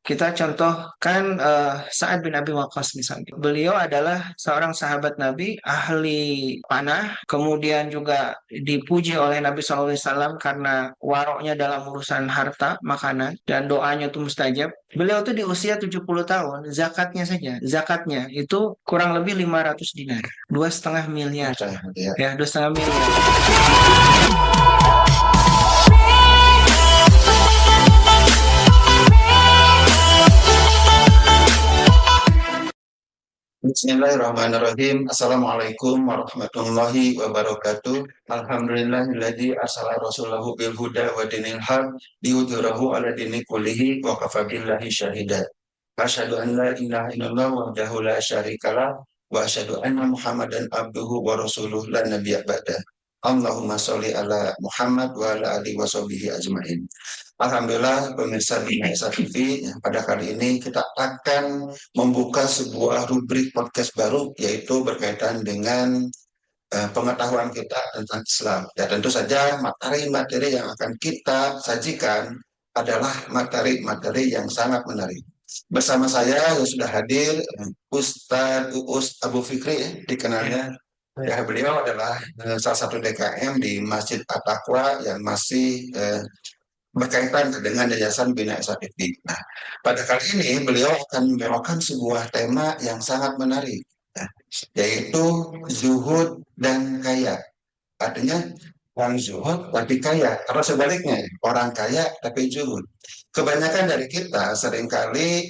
Kita contohkan Sa'ad bin Abi Waqqas misalnya. Beliau adalah seorang sahabat Nabi, ahli panah, kemudian juga dipuji oleh Nabi SAW karena waroknya dalam urusan harta, makanan, dan doanya itu mustajab. Beliau tuh di usia 70 tahun, zakatnya itu kurang lebih 500 dinar, 2,5 miliar. Ya. Ya, 2,5 miliar. Bismillahirrahmanirrahim. Assalamualaikum warahmatullahi wabarakatuh. Alhamdulillahilladzi arsala rasulahu bil huda wa dinil haq liyudhhirahu ala dini kullihi wa kafa billahi syahida. Asyhadu an la ilaha illallah wahdahu la syarikalah wa asyhadu anna Muhammadan abduhu wa rasuluh la nabiyya ba'da. Allahumma sholli ala Muhammad wa ala alihi wa sahbihi ajmain. Alhamdulillah pemirsa di Esa TV, pada kali ini kita akan membuka sebuah rubrik podcast baru yaitu berkaitan dengan pengetahuan kita tentang Islam. Ya tentu saja materi-materi yang akan kita sajikan adalah materi-materi yang sangat menarik. Bersama saya yang sudah hadir Ustadz Uus Abu Fikri, dikenalnya. Ya, beliau adalah salah satu DKM di Masjid At-Taqwa yang masih berkaitan dengan Yayasan Bina Esa-Fikri. Nah, pada kali ini beliau akan membawakan sebuah tema yang sangat menarik, ya, yaitu zuhud dan kaya. Artinya orang zuhud tapi kaya, atau sebaliknya orang kaya tapi zuhud. Kebanyakan dari kita seringkali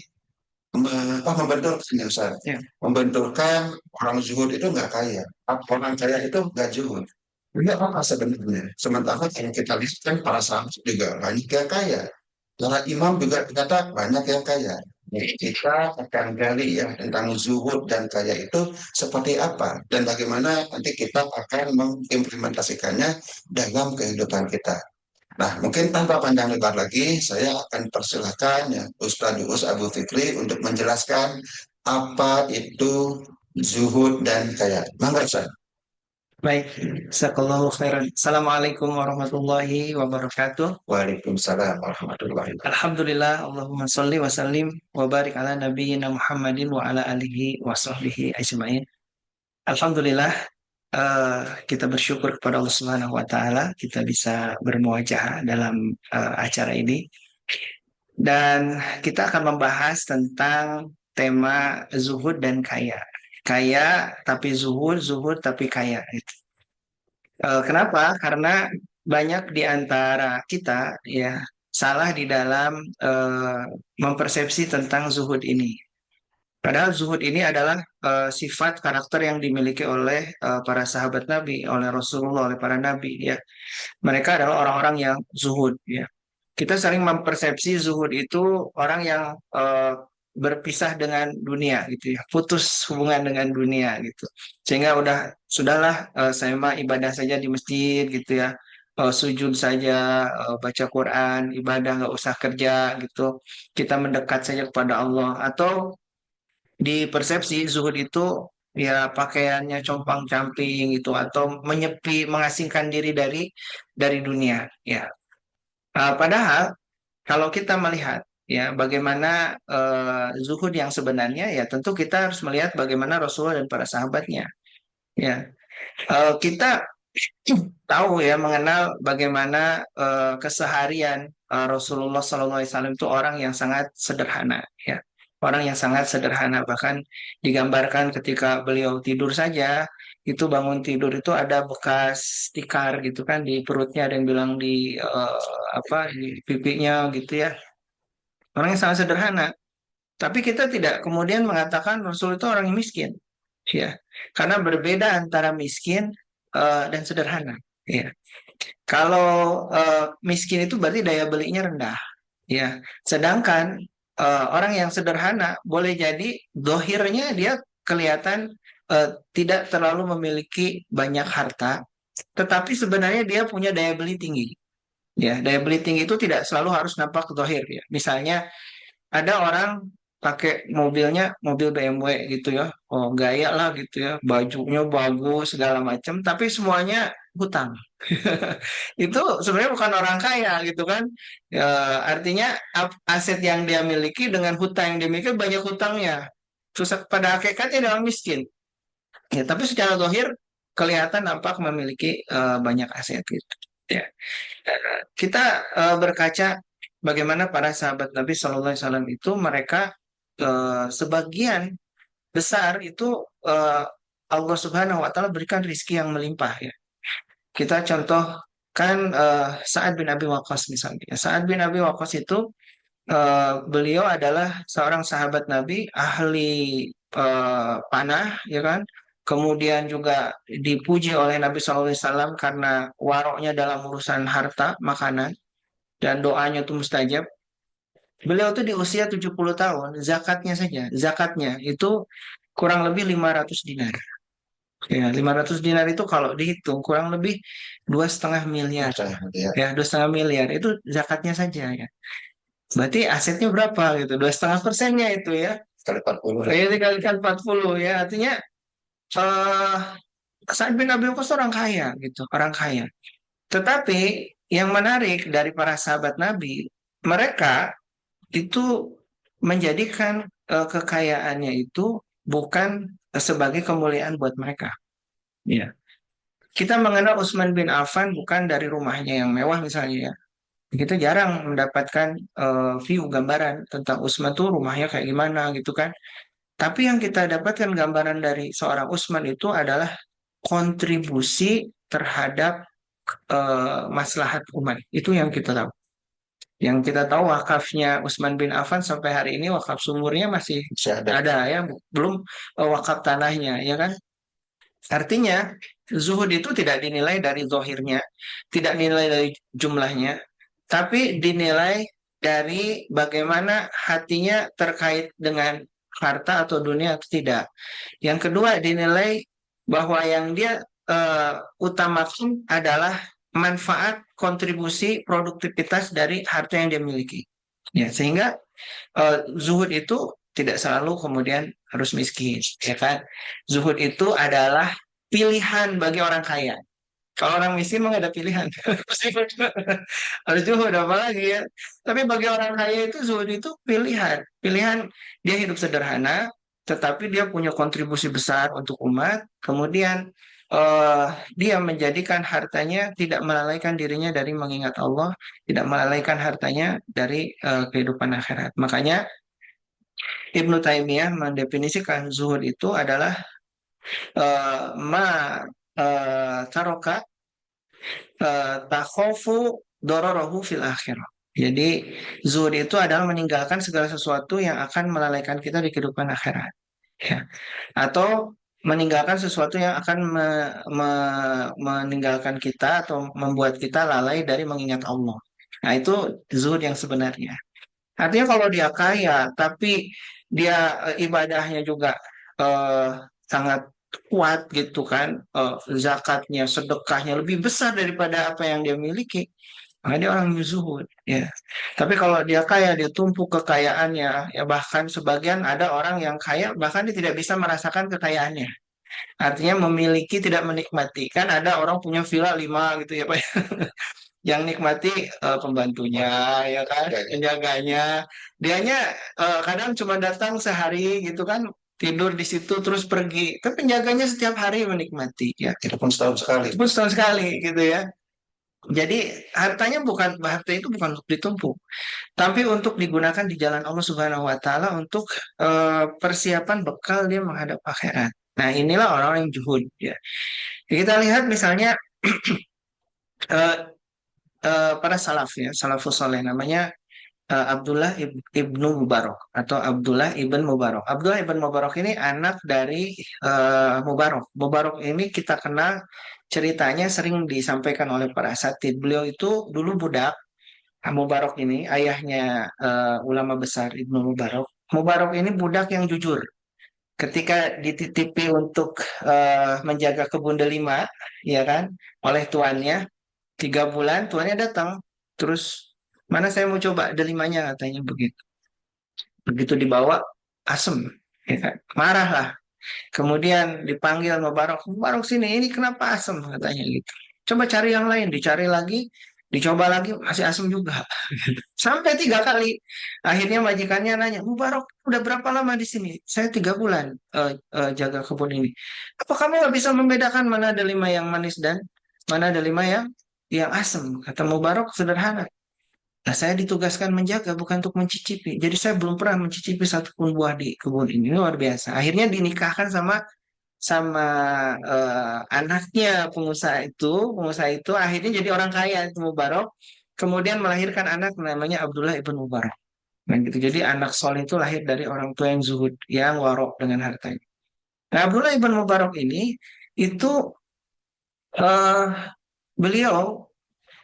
membenturkan ya, Ustaz. Ya. Membenturkan orang zuhud itu nggak kaya, orang kaya itu nggak zuhud. Ini apa sebenarnya? Sementara kalau kita lihat kan para sahabat juga banyak yang kaya. Para imam juga ternyata banyak yang kaya. Jadi kita akan gali ya tentang zuhud dan kaya itu seperti apa dan bagaimana nanti kita akan mengimplementasikannya dalam kehidupan kita. Nah, mungkin tanpa panjang lebar lagi, saya akan persilahkan ya Ustadz Uus Abu Fikri untuk menjelaskan apa itu zuhud dan kaya. Mangga Ustaz. Baik, jazakallahu khairan. Assalamualaikum warahmatullahi wabarakatuh. Waalaikumsalam warahmatullahi wabarakatuh. Alhamdulillah, Allahumma sholli wa sallim wa barik ala nabiyyina Muhammadin wa ala alihi wa sahbihi ajma'in. Alhamdulillah, kita bersyukur kepada Allah Subhanahu wa taala kita bisa bermuajah dalam acara ini dan kita akan membahas tentang tema zuhud dan kaya. Kaya tapi zuhud, zuhud tapi kaya. Kenapa? Karena banyak di antara kita ya salah di dalam mempersepsi tentang zuhud ini. Padahal zuhud ini adalah sifat karakter yang dimiliki oleh para sahabat Nabi, oleh Rasulullah, oleh para nabi ya. Mereka adalah orang-orang yang zuhud ya. Kita sering mempersepsi zuhud itu orang yang berpisah dengan dunia gitu ya, putus hubungan dengan dunia gitu. Sehingga sudahlah saya mah ibadah saja di masjid gitu ya. Sujud saja, baca Quran, ibadah nggak usah kerja gitu. Kita mendekat saja kepada Allah atau di persepsi zuhud itu ya pakaiannya compang-camping gitu atau menyepi mengasingkan diri dari dunia ya. Padahal kalau kita melihat ya bagaimana zuhud yang sebenarnya ya tentu kita harus melihat bagaimana Rasulullah dan para sahabatnya ya. Kita tahu ya mengenal bagaimana keseharian Rasulullah SAW itu orang yang sangat sederhana ya. Orang yang sangat sederhana bahkan digambarkan ketika beliau tidur saja itu bangun tidur itu ada bekas tikar gitu kan di perutnya ada yang bilang di apa di pipinya gitu ya. Orang yang sangat sederhana. Tapi kita tidak kemudian mengatakan Rasul itu orang yang miskin ya. Karena berbeda antara miskin dan sederhana ya. Kalau miskin itu berarti daya belinya rendah ya. Sedangkan orang yang sederhana boleh jadi dohirnya dia kelihatan tidak terlalu memiliki banyak harta, tetapi sebenarnya dia punya daya beli tinggi. Ya, daya beli tinggi itu tidak selalu harus nampak dohir ya. Misalnya ada orang pakai mobilnya mobil BMW gitu ya, oh gaya lah gitu ya, bajunya bagus segala macam, tapi semuanya hutang. Itu sebenarnya bukan orang kaya gitu kan. Artinya aset yang dia miliki dengan hutang yang dia miliki banyak hutangnya. Terus pada hakikatnya dia orang miskin. Ya, tapi secara zahir kelihatan nampak memiliki banyak aset gitu. Ya. Kita berkaca bagaimana para sahabat Nabi Shallallahu Alaihi Wasallam itu mereka sebagian besar itu Allah Subhanahu Wa Taala berikan rizki yang melimpah ya. Kita contohkan Sa'ad bin Abi Waqqas misalnya. Sa'ad bin Abi Waqqas itu beliau adalah seorang sahabat Nabi, ahli panah, ya kan? Kemudian juga dipuji oleh Nabi SAW karena waroknya dalam urusan harta, makanan, dan doanya itu mustajab. Beliau tuh di usia 70 tahun, zakatnya saja, zakatnya itu kurang lebih 500 dinar. Ya, 500 dinar itu kalau dihitung kurang lebih 2,5 miliar. Ya. Ya, 2,5 miliar itu zakatnya saja ya. Berarti asetnya berapa gitu? 2,5%-nya itu ya. Kali 40. Ya, dikalikan 40 ya. Artinya eh Sa'ad bin Abi Waqqas orang kaya gitu, orang kaya. Tetapi yang menarik dari para sahabat Nabi, mereka itu menjadikan kekayaannya itu bukan sebagai kemuliaan buat mereka. Ya. Kita mengenal Utsman bin Affan bukan dari rumahnya yang mewah misalnya ya. Kita jarang mendapatkan view gambaran tentang Utsman tuh rumahnya kayak gimana gitu kan. Tapi yang kita dapatkan gambaran dari seorang Utsman itu adalah kontribusi terhadap maslahat umat. Itu yang kita tahu. Yang kita tahu wakafnya Utsman bin Affan sampai hari ini wakaf sumurnya masih Masih ada. ada ya, belum wakaf tanahnya ya kan. Artinya zuhud itu tidak dinilai dari zohirnya, tidak dinilai dari jumlahnya, tapi dinilai dari bagaimana hatinya terkait dengan harta atau dunia atau tidak. Yang kedua dinilai bahwa yang dia utamakan adalah manfaat, kontribusi, produktivitas dari harta yang dia miliki. Ya, sehingga zuhud itu tidak selalu kemudian harus miskin, ya kan? Zuhud itu adalah pilihan bagi orang kaya. Kalau orang miskin mah nggak ada pilihan. Harus zuhud apalagi ya. Tapi bagi orang kaya itu zuhud itu pilihan. Pilihan dia hidup sederhana, tetapi dia punya kontribusi besar untuk umat. Kemudian eh, dia menjadikan hartanya tidak melalaikan dirinya dari mengingat Allah, tidak melalaikan hartanya dari kehidupan akhirat. Makanya Ibnu Taimiyah mendefinisikan zuhud itu adalah ma taroka takhofu dororohu fil akhirah. Jadi zuhud itu adalah meninggalkan segala sesuatu yang akan melalaikan kita di kehidupan akhirat. Ya. Atau meninggalkan sesuatu yang akan meninggalkan kita atau membuat kita lalai dari mengingat Allah. Nah itu zuhud yang sebenarnya. Artinya kalau dia kaya, tapi dia ibadahnya juga eh, sangat kuat gitu kan, zakatnya, sedekahnya lebih besar daripada apa yang dia miliki, maka dia orang yang zuhud. Ya. Tapi kalau dia kaya, dia tumpuk kekayaannya, ya bahkan sebagian ada orang yang kaya, bahkan dia tidak bisa merasakan kekayaannya. Artinya memiliki tidak menikmati. Kan ada orang punya villa 5 gitu ya Pak. Yang nikmati pembantunya ya kan penjaganya dianya kadang cuma datang sehari gitu kan tidur di situ terus pergi tapi penjaganya setiap hari menikmati ya Itu pun setahun sekali. itu pun setahun sekali gitu ya jadi harta itu bukan untuk ditumpuk tapi untuk digunakan di jalan Allah Subhanahu Wa Taala untuk persiapan bekal dia menghadap akhirat. Nah inilah orang-orang yang juhud ya. Kita lihat misalnya eh, para salaf ya, salafus soleh namanya Abdullah ibnu Mubarak atau Abdullah ibn Mubarak. Abdullah ibn Mubarak ini anak dari Mubarak. Mubarak ini kita kenal ceritanya sering disampaikan oleh para asatid. Beliau itu dulu budak. Mubarak ini ayahnya ulama besar Ibnu Mubarak. Mubarak ini budak yang jujur. Ketika dititipi untuk menjaga kebun delima, ya kan, oleh tuannya, 3 bulan tuannya datang terus mana saya mau coba delimanya katanya begitu begitu dibawa asem ya kan marah lah kemudian dipanggil Mubarak Mubarak sini ini kenapa asem katanya gitu Coba cari yang lain, dicari lagi, dicoba lagi, masih asem juga. Sampai 3 kali. Akhirnya majikannya nanya, Mubarak, udah berapa lama di sini? Saya 3 bulan jaga kebun ini. Apa kamu nggak bisa membedakan mana delima yang manis dan mana delima yang asem? Kata Mubarak, sederhana. Nah, saya ditugaskan menjaga, bukan untuk mencicipi. Jadi saya belum pernah mencicipi satu pun buah di kebun ini. Luar biasa. Akhirnya dinikahkan sama sama anaknya pengusaha itu akhirnya jadi orang kaya itu Mubarak, kemudian melahirkan anak namanya Abdullah ibn Mubarak. Nah gitu, jadi anak soleh itu lahir dari orang tua yang zuhud, yang warok dengan hartanya. Nah, Abdullah ibn Mubarak ini itu eh, beliau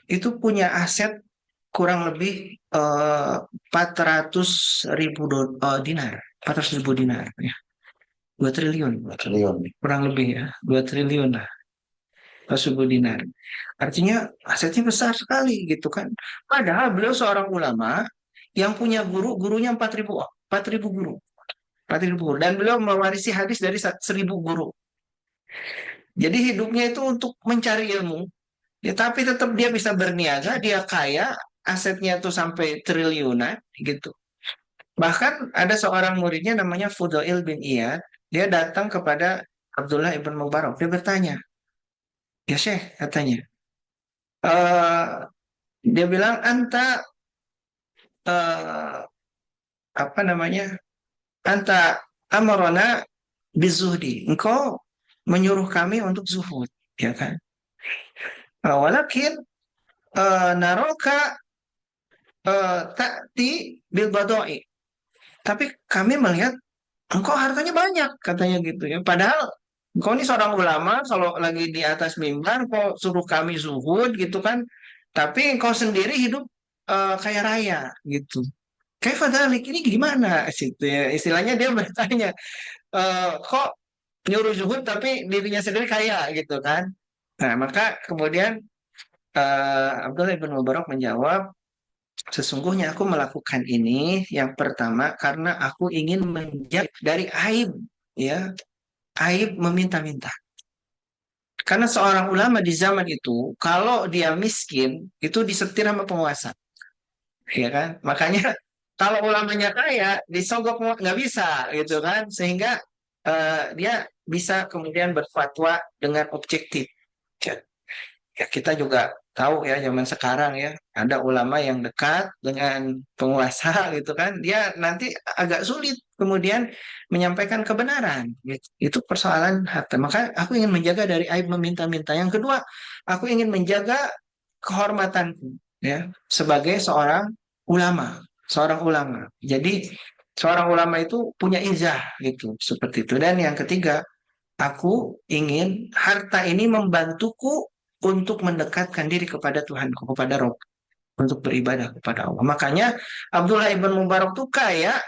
itu punya aset kurang lebih 400 ribu dinar, 400 ribu dinar, ya. 2 triliun, 2 triliun. kurang lebih ya, 2 triliun lah. Suku dinar. Artinya asetnya besar sekali gitu kan. Padahal beliau seorang ulama yang punya guru, gurunya 4.000 guru. 4.000 guru. Dan beliau mewarisi hadis dari 1.000 guru. Jadi hidupnya itu untuk mencari ilmu. Ya, tapi tetap dia bisa berniaga, dia kaya, asetnya tuh sampai triliunan gitu. Bahkan ada seorang muridnya namanya Fudail bin Iyad, dia datang kepada Abdullah ibn Mubarak. Dia bertanya, ya Syekh, katanya, eh dia bilang, anta eh, apa namanya? Anta amarona bizuhdi. Engkau menyuruh kami untuk zuhud, ya kan? Walakin naroka ta'ti bil badai. Tapi kami melihat engkau hartanya banyak, katanya gitu ya. Padahal engkau ini seorang ulama, kalau lagi di atas mimbar, kok suruh kami zuhud gitu kan? Tapi engkau sendiri hidup kaya raya gitu. Kayak Fadalik ini gimana situ ya, istilahnya dia bertanya, kok nyuruh zuhud tapi dirinya sendiri kaya gitu kan. Nah maka kemudian Abdullah bin Mubarak menjawab, sesungguhnya aku melakukan ini yang pertama karena aku ingin menjauh dari aib, ya, aib meminta-minta. Karena seorang ulama di zaman itu kalau dia miskin itu disetir sama penguasa, ya kan. Makanya kalau ulamanya kaya disogok nggak bisa gitu kan, sehingga dia bisa kemudian berfatwa dengan objektif. Ya, ya kita juga tahu ya zaman sekarang ya ada ulama yang dekat dengan penguasa gitu kan, dia nanti agak sulit kemudian menyampaikan kebenaran gitu. Itu persoalan harta. Maka aku ingin menjaga dari aib meminta-minta. Yang kedua, aku ingin menjaga kehormatanku ya sebagai seorang ulama. Jadi seorang ulama itu punya izah gitu, seperti itu. Dan yang ketiga, aku ingin harta ini membantuku untuk mendekatkan diri kepada Tuhanku, kepada Rob, untuk beribadah kepada Allah. Makanya Abdullah ibn Mubarak tuh kaya,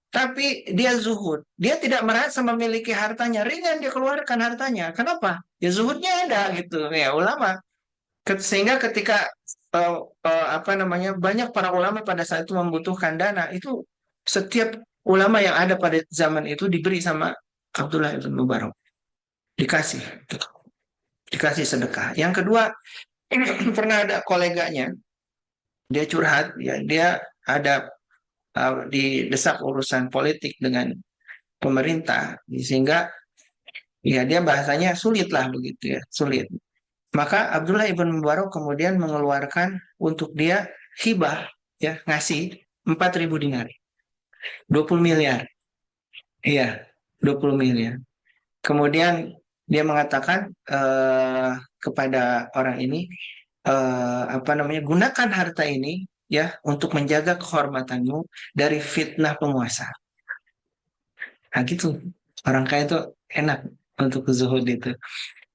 tapi dia zuhud. Dia tidak merasa memiliki hartanya. Ringan dia keluarkan hartanya. Kenapa? Ya zuhudnya ada gitu. Ya ulama. Sehingga ketika apa namanya banyak para ulama pada saat itu membutuhkan dana, itu setiap ulama yang ada pada zaman itu diberi sama Abdullah ibn Mubarak. Dikasih. Dikasih sedekah. Yang kedua, pernah ada koleganya, dia curhat, ya, dia ada didesak urusan politik dengan pemerintah, sehingga ya dia bahasanya sulit lah begitu ya, sulit. Maka Abdullah ibn Mubarak kemudian mengeluarkan untuk dia hibah, ya, ngasih 4.000 dinar, 20 miliar. Iya, 20 miliar. Kemudian dia mengatakan kepada orang ini, apa namanya, gunakan harta ini ya untuk menjaga kehormatanmu dari fitnah penguasa. Nah gitu, orang kaya itu enak untuk zuhud itu.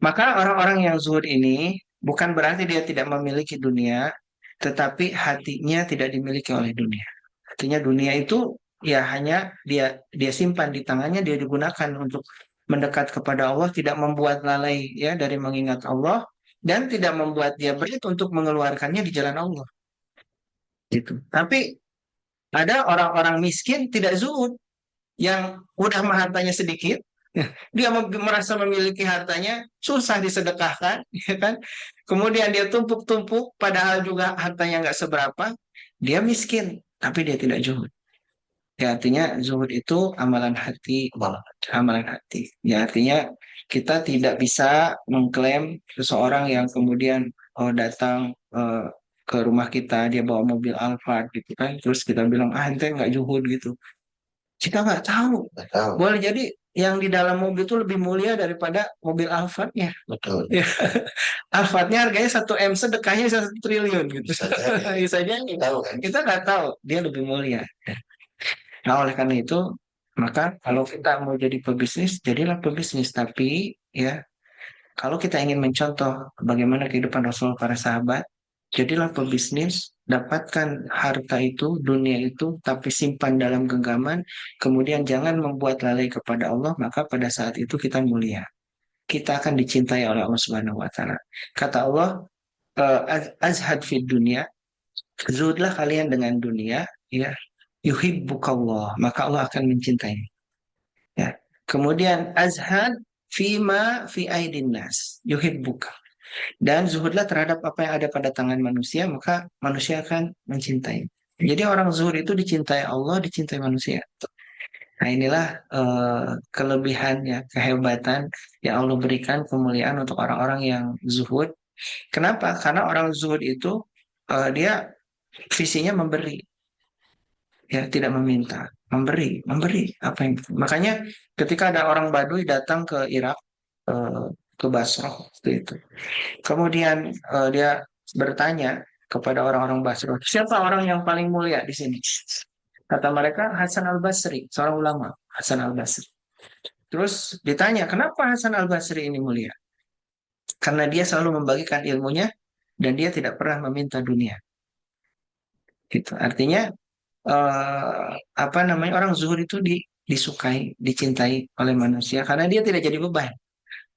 Maka orang-orang yang zuhud ini bukan berarti dia tidak memiliki dunia, tetapi hatinya tidak dimiliki oleh dunia. Artinya dunia itu ya hanya dia simpan di tangannya, dia digunakan untuk mendekat kepada Allah, tidak membuat lalai ya dari mengingat Allah, dan tidak membuat dia berat untuk mengeluarkannya di jalan Allah. Gitu. Tapi ada orang-orang miskin tidak zuhud, yang udah mah hartanya sedikit, Dia merasa memiliki hartanya, susah disedekahkan, ya kan? Kemudian dia tumpuk-tumpuk, padahal juga hartanya nggak seberapa. Dia miskin, tapi dia tidak zuhud. Ya, artinya zuhud itu amalan hati, amalan hati. Ya, artinya kita tidak bisa mengklaim seseorang yang kemudian datang ke rumah kita, dia bawa mobil Alphard gitu kan, terus kita bilang, ah ente nggak zuhud gitu. Kita nggak tahu. Nggak tahu. Boleh jadi yang di dalam mobil itu lebih mulia daripada mobil Alphardnya. Betul. Ya, Alphardnya harganya 1 M, sedekahnya 1 triliun gitu. Bisa jadi. Bisa jadi. Tahu kan? Kita nggak tahu dia lebih mulia. Nah, oleh karena itu, maka kalau kita mau jadi pebisnis, jadilah pebisnis. Tapi ya, kalau kita ingin mencontoh bagaimana kehidupan Rasul para sahabat, jadilah pebisnis, dapatkan harta itu, dunia itu, tapi simpan dalam genggaman, kemudian jangan membuat lalai kepada Allah, maka pada saat itu kita mulia. Kita akan dicintai oleh Allah Subhanahu wa taala. Kata Allah, azhad fid dunia, zuhudlah kalian dengan dunia, ya, yuhibbukallah, maka Allah akan mencintai. Ya. Kemudian azhad fima fi aidin nas, yuhibbuka. Dan zuhudlah terhadap apa yang ada pada tangan manusia, maka manusia akan mencintai. Jadi orang zuhud itu dicintai Allah, dicintai manusia. Nah, inilah kelebihannya, kehebatan yang Allah berikan, kemuliaan untuk orang-orang yang zuhud. Kenapa? Karena orang zuhud itu dia visinya memberi, ya tidak meminta, memberi, memberi apa yang makanya ketika ada orang Baduy datang ke Irak, eh, ke Basrah waktu itu, kemudian dia bertanya kepada orang-orang Basrah, siapa orang yang paling mulia di sini? Kata mereka Hasan Al Basri, seorang ulama, Hasan Al Basri. Terus ditanya, kenapa Hasan Al Basri ini mulia? Karena dia selalu membagikan ilmunya dan dia tidak pernah meminta dunia. Gitu. Artinya apa namanya, orang zuhud itu disukai, dicintai oleh manusia karena dia tidak jadi beban.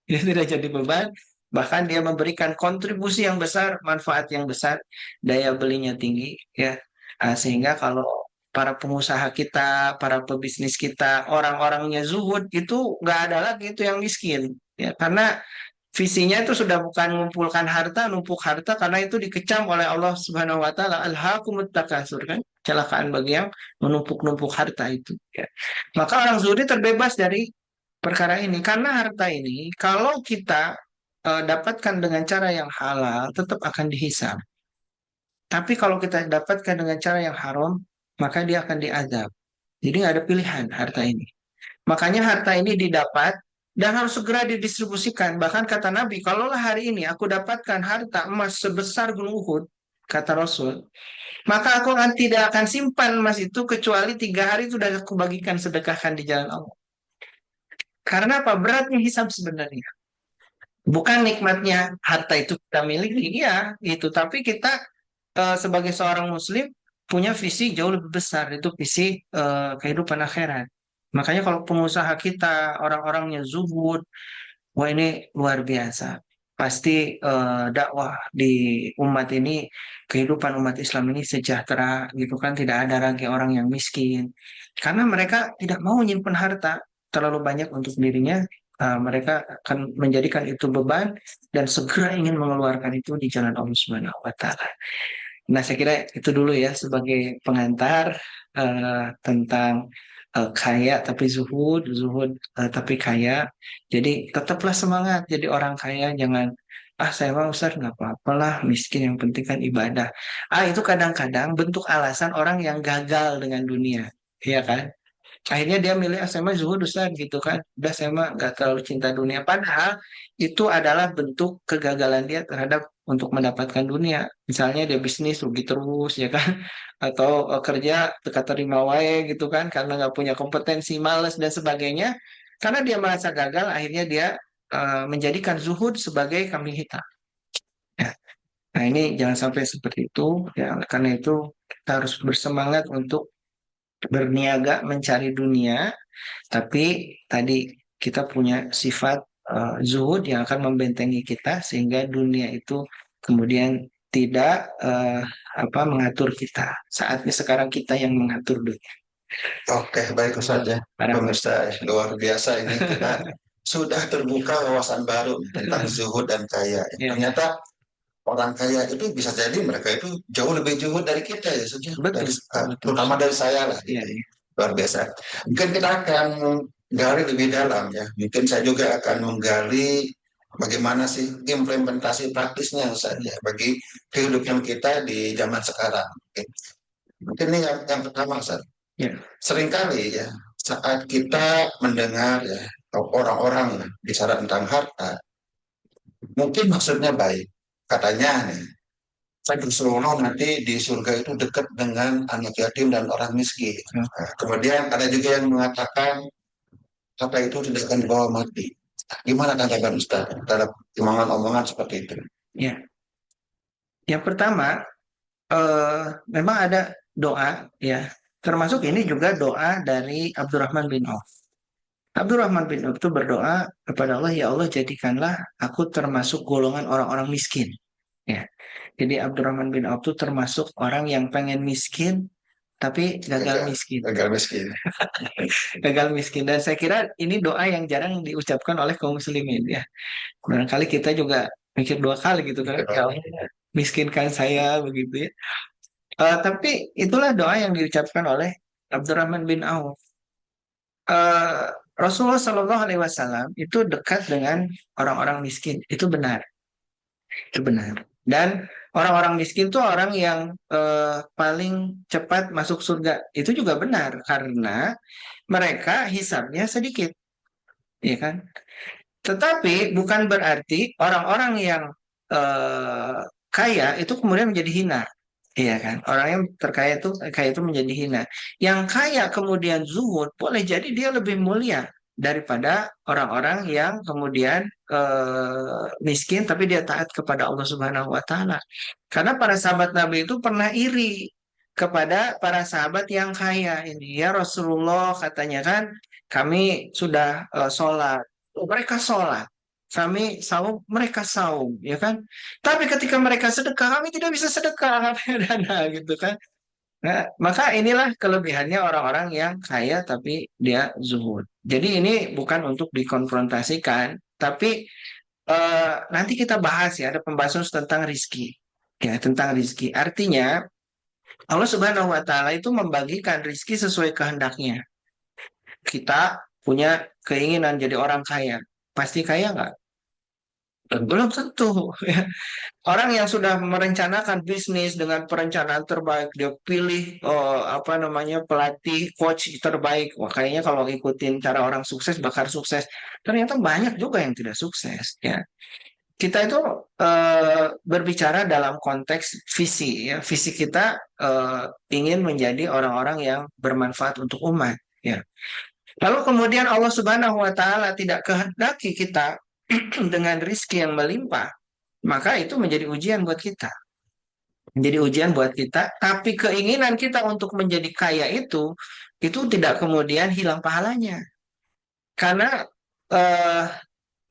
Dia tidak jadi beban, bahkan dia memberikan kontribusi yang besar, manfaat yang besar, daya belinya tinggi, ya. Sehingga kalau para pengusaha kita, para pebisnis kita, orang-orangnya zuhud itu nggak ada lagi itu yang miskin, ya. Karena visinya itu sudah bukan mengumpulkan harta, numpuk harta, karena itu dikecam oleh Allah Subhanahu wa taala, alhaakumut takasur, kan? Kecelakaan bagi yang menumpuk-numpuk harta itu, ya. Maka orang zuhud terbebas dari perkara ini karena harta ini kalau kita dapatkan dengan cara yang halal tetap akan dihisab. Tapi kalau kita dapatkan dengan cara yang haram, maka dia akan diazab. Jadi nggak ada pilihan harta ini. Makanya harta ini didapat dan harus segera didistribusikan. Bahkan kata Nabi, kalaulah hari ini aku dapatkan harta emas sebesar gunung Uhud, kata Rasul, maka aku tidak akan simpan emas itu kecuali 3 hari itu sudah aku bagikan, sedekahkan di jalan Allah. Karena apa? Beratnya hisab sebenarnya. Bukan nikmatnya harta itu kita miliki, iya itu. Tapi kita sebagai seorang Muslim punya visi jauh lebih besar, itu visi kehidupan akhirat. Makanya kalau pengusaha kita orang-orangnya zuhud, wah ini luar biasa. Pasti dakwah di umat ini, kehidupan umat Islam ini sejahtera gitu kan, tidak ada lagi orang yang miskin. Karena mereka tidak mau menyimpan harta terlalu banyak untuk dirinya, mereka akan menjadikan itu beban dan segera ingin mengeluarkan itu di jalan Allah Subhanahu wa taala. Nah, saya kira itu dulu ya sebagai pengantar tentang kaya tapi zuhud, zuhud tapi kaya. Jadi tetaplah semangat jadi orang kaya, jangan ah saya mah Ustaz nggak apa-apa lah miskin yang penting kan ibadah. Itu kadang-kadang bentuk alasan orang yang gagal dengan dunia, iya kan? Akhirnya dia milih ah, saya mah zuhud Ustaz gitu kan. Udah saya mah nggak terlalu cinta dunia. Padahal itu adalah bentuk kegagalan dia terhadap untuk mendapatkan dunia. Misalnya dia bisnis rugi terus ya kan. Atau kerja teka terima wae gitu kan. Karena nggak punya kompetensi, malas dan sebagainya. Karena dia merasa gagal, akhirnya dia menjadikan zuhud sebagai kambing hitam. Ya. Nah ini jangan sampai seperti itu. Ya, karena itu kita harus bersemangat untuk berniaga mencari dunia, tapi tadi kita punya sifat zuhud yang akan membentengi kita sehingga dunia itu kemudian tidak mengatur kita. Saatnya sekarang kita yang mengatur dunia. Oke, baik Ustaz ya. Barangkali. Pemirsa luar biasa ini kita sudah terbuka wawasan baru tentang zuhud dan kaya. Ya, Ternyata orang kaya itu bisa jadi mereka itu jauh lebih zuhud dari kita ya, Ustaz ya. betul, betul. Terutama dari saya lah Ya, gitu. ya. Luar biasa. Mungkin kita akan gali lebih dalam ya. Mungkin saya juga akan menggali bagaimana sih implementasi praktisnya Ustaz ya bagi kehidupan kita di zaman sekarang. Oke. Mungkin ini yang pertama Ustaz. Ya, Seringkali ya saat kita mendengar ya orang-orang bicara tentang harta, mungkin maksudnya baik. Katanya nih, saya Rasulullah nanti di surga itu dekat dengan anak yatim dan orang miskin. ya. Nah, kemudian ada juga yang mengatakan harta itu tidak akan dibawa mati. Gimana tanggapan Ustaz terhadap omongan-omongan seperti itu? Ya. Yang pertama, memang ada doa, ya. Termasuk ini juga doa dari Abdurrahman bin Auf. Abdurrahman bin Auf itu berdoa kepada Allah, ya Allah jadikanlah aku termasuk golongan orang-orang miskin. Ya. Jadi Abdurrahman bin Auf itu termasuk orang yang pengen miskin tapi gagal Gagal, miskin. gagal miskin. Gagal miskin. Dan saya kira ini doa yang jarang diucapkan oleh kaum muslimin ya. Barangkali kita juga mikir dua kali gitu kan. Ya Allah, miskinkan saya begitu ya. Tapi itulah doa yang diucapkan oleh Abdurrahman bin Auf. Eh, Rasulullah Shallallahu Alaihi Wasallam itu dekat dengan orang-orang miskin. Itu benar. Itu benar. Dan orang-orang miskin itu orang yang paling cepat masuk surga. Itu juga benar karena mereka hisabnya sedikit, ya kan? Tetapi bukan berarti orang-orang yang eh, kaya itu kemudian menjadi hina, iya kan? Orang yang kaya itu menjadi hina. Yang kaya kemudian zuhud, boleh jadi dia lebih mulia daripada orang-orang yang kemudian miskin tapi dia taat kepada Allah Subhanahu wa taala. Karena para sahabat Nabi itu pernah iri kepada para sahabat yang kaya ini. Ya Rasulullah katanya kan kami sudah sholat. Mereka sholat. Kami saum, mereka saum, ya kan? Tapi ketika mereka sedekah, kami tidak bisa sedekah, katanya Dana, gitu kan? Nah, maka inilah kelebihannya orang-orang yang kaya tapi dia zuhud. Jadi ini bukan untuk dikonfrontasikan, tapi nanti kita bahas ya, ada pembahasan tentang rizki. Ya, tentang rizki. Artinya, Allah Subhanahu wa Ta'ala itu membagikan rizki sesuai kehendaknya. Kita punya keinginan jadi orang kaya. Pasti kaya nggak? Belum tentu. Orang yang sudah merencanakan bisnis dengan perencanaan terbaik, dia pilih apa namanya pelatih, coach terbaik. Wah, kayaknya kalau ikutin cara orang sukses bakal sukses. Ternyata banyak juga yang tidak sukses. Ya, kita itu berbicara dalam konteks visi. Ya, visi kita ingin menjadi orang-orang yang bermanfaat untuk umat. Ya. Lalu kemudian Allah Subhanahu Wa Taala tidak kehendaki kita dengan rizki yang melimpah, maka itu menjadi ujian buat kita. Menjadi ujian buat kita, tapi keinginan kita untuk menjadi kaya itu tidak kemudian hilang pahalanya. Karena eh,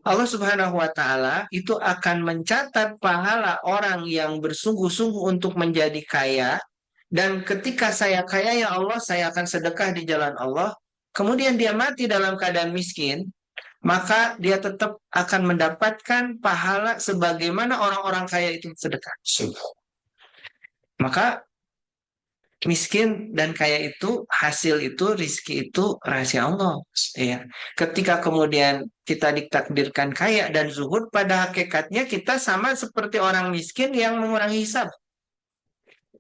Allah Subhanahu wa taala itu akan mencatat pahala orang yang bersungguh-sungguh untuk menjadi kaya dan ketika saya kaya ya Allah, saya akan sedekah di jalan Allah. Kemudian dia mati dalam keadaan miskin, maka dia tetap akan mendapatkan pahala sebagaimana orang-orang kaya itu sedekah. Subhan. Maka miskin dan kaya itu hasil itu rizki itu rahasia Allah ya. Ketika kemudian kita ditakdirkan kaya dan zuhud, pada hakikatnya kita sama seperti orang miskin yang mengurangi hisab,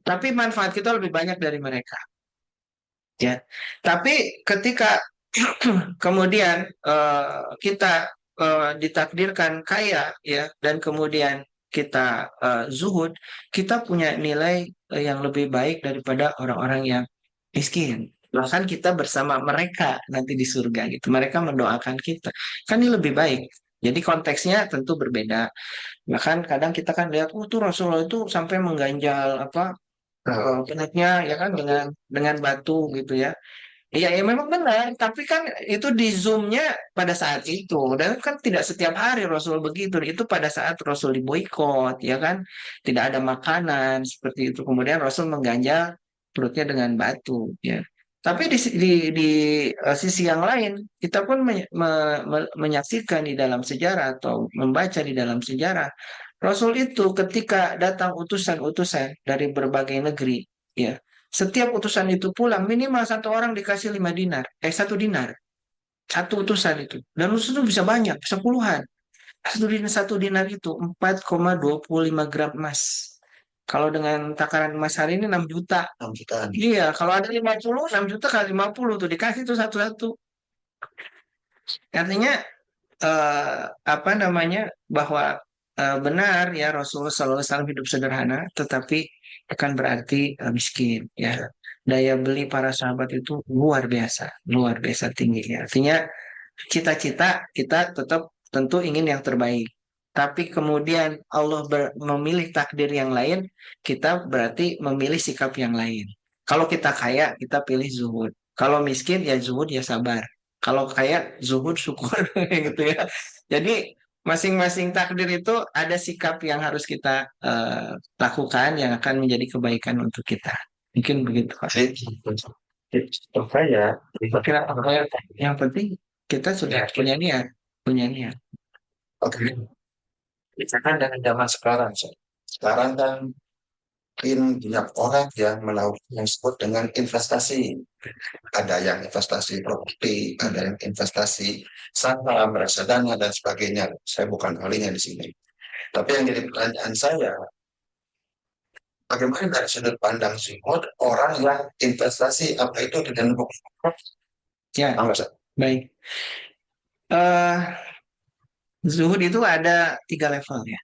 tapi manfaat kita lebih banyak dari mereka ya. Tapi ketika kemudian kita ditakdirkan kaya ya dan kemudian kita zuhud, kita punya nilai yang lebih baik daripada orang-orang yang miskin. Bahkan kita bersama mereka nanti di surga gitu. Mereka mendoakan kita. Kan ini lebih baik. Jadi konteksnya tentu berbeda. Bahkan kadang kita kan lihat, oh tuh Rasulullah itu sampai mengganjal apa perutnya ya kan dengan batu gitu ya. Iya, ya memang benar, tapi kan itu di zoomnya pada saat itu, dan kan tidak setiap hari Rasul begitu. Itu pada saat Rasul diboikot, ya kan, tidak ada makanan seperti itu. Kemudian Rasul mengganjal perutnya dengan batu, ya. Tapi di sisi yang lain, kita pun menyaksikan di dalam sejarah atau membaca di dalam sejarah, Rasul itu ketika datang utusan-utusan dari berbagai negeri, ya, setiap utusan itu pulang minimal satu orang dikasih 5 dinar, 1 dinar, satu utusan itu, dan utusan itu bisa banyak, bisa puluhan. Satu dinar itu 4,25 gram emas. Kalau dengan takaran emas hari ini 6 juta. 6 jutaan. Iya, kalau ada 50, 6 juta kali 50 tuh dikasih tuh satu-satu. Artinya apa namanya bahwa benar ya Rasulullah SAW hidup sederhana, tetapi bukan berarti miskin ya. Daya beli para sahabat itu luar biasa tinggi. Artinya cita-cita kita tetap tentu ingin yang terbaik. Tapi kemudian Allah memilih takdir yang lain, kita berarti memilih sikap yang lain. Kalau kita kaya, kita pilih zuhud. Kalau miskin, ya zuhud, ya sabar. Kalau kaya, zuhud, syukur, gitu ya. Jadi masing-masing takdir itu ada sikap yang harus kita lakukan yang akan menjadi kebaikan untuk kita. Mungkin begitu, Pak. Untuk saya, Kira yang penting kita sudah punya niat. oke, misalkan dengan zaman sekarang, sekarang kan mungkin banyak orang yang melakukan yang disebut dengan investasi. Ada yang investasi properti, ada yang investasi saham, reksadana, dan sebagainya. Saya bukan ahlinya di sini. Tapi yang jadi pertanyaan saya, bagaimana dari sudut pandang Simon, orang yang investasi apa itu dengan buku? Ya, Enggak, Ustaz? baik. eh Zuhud itu ada 3 level ya.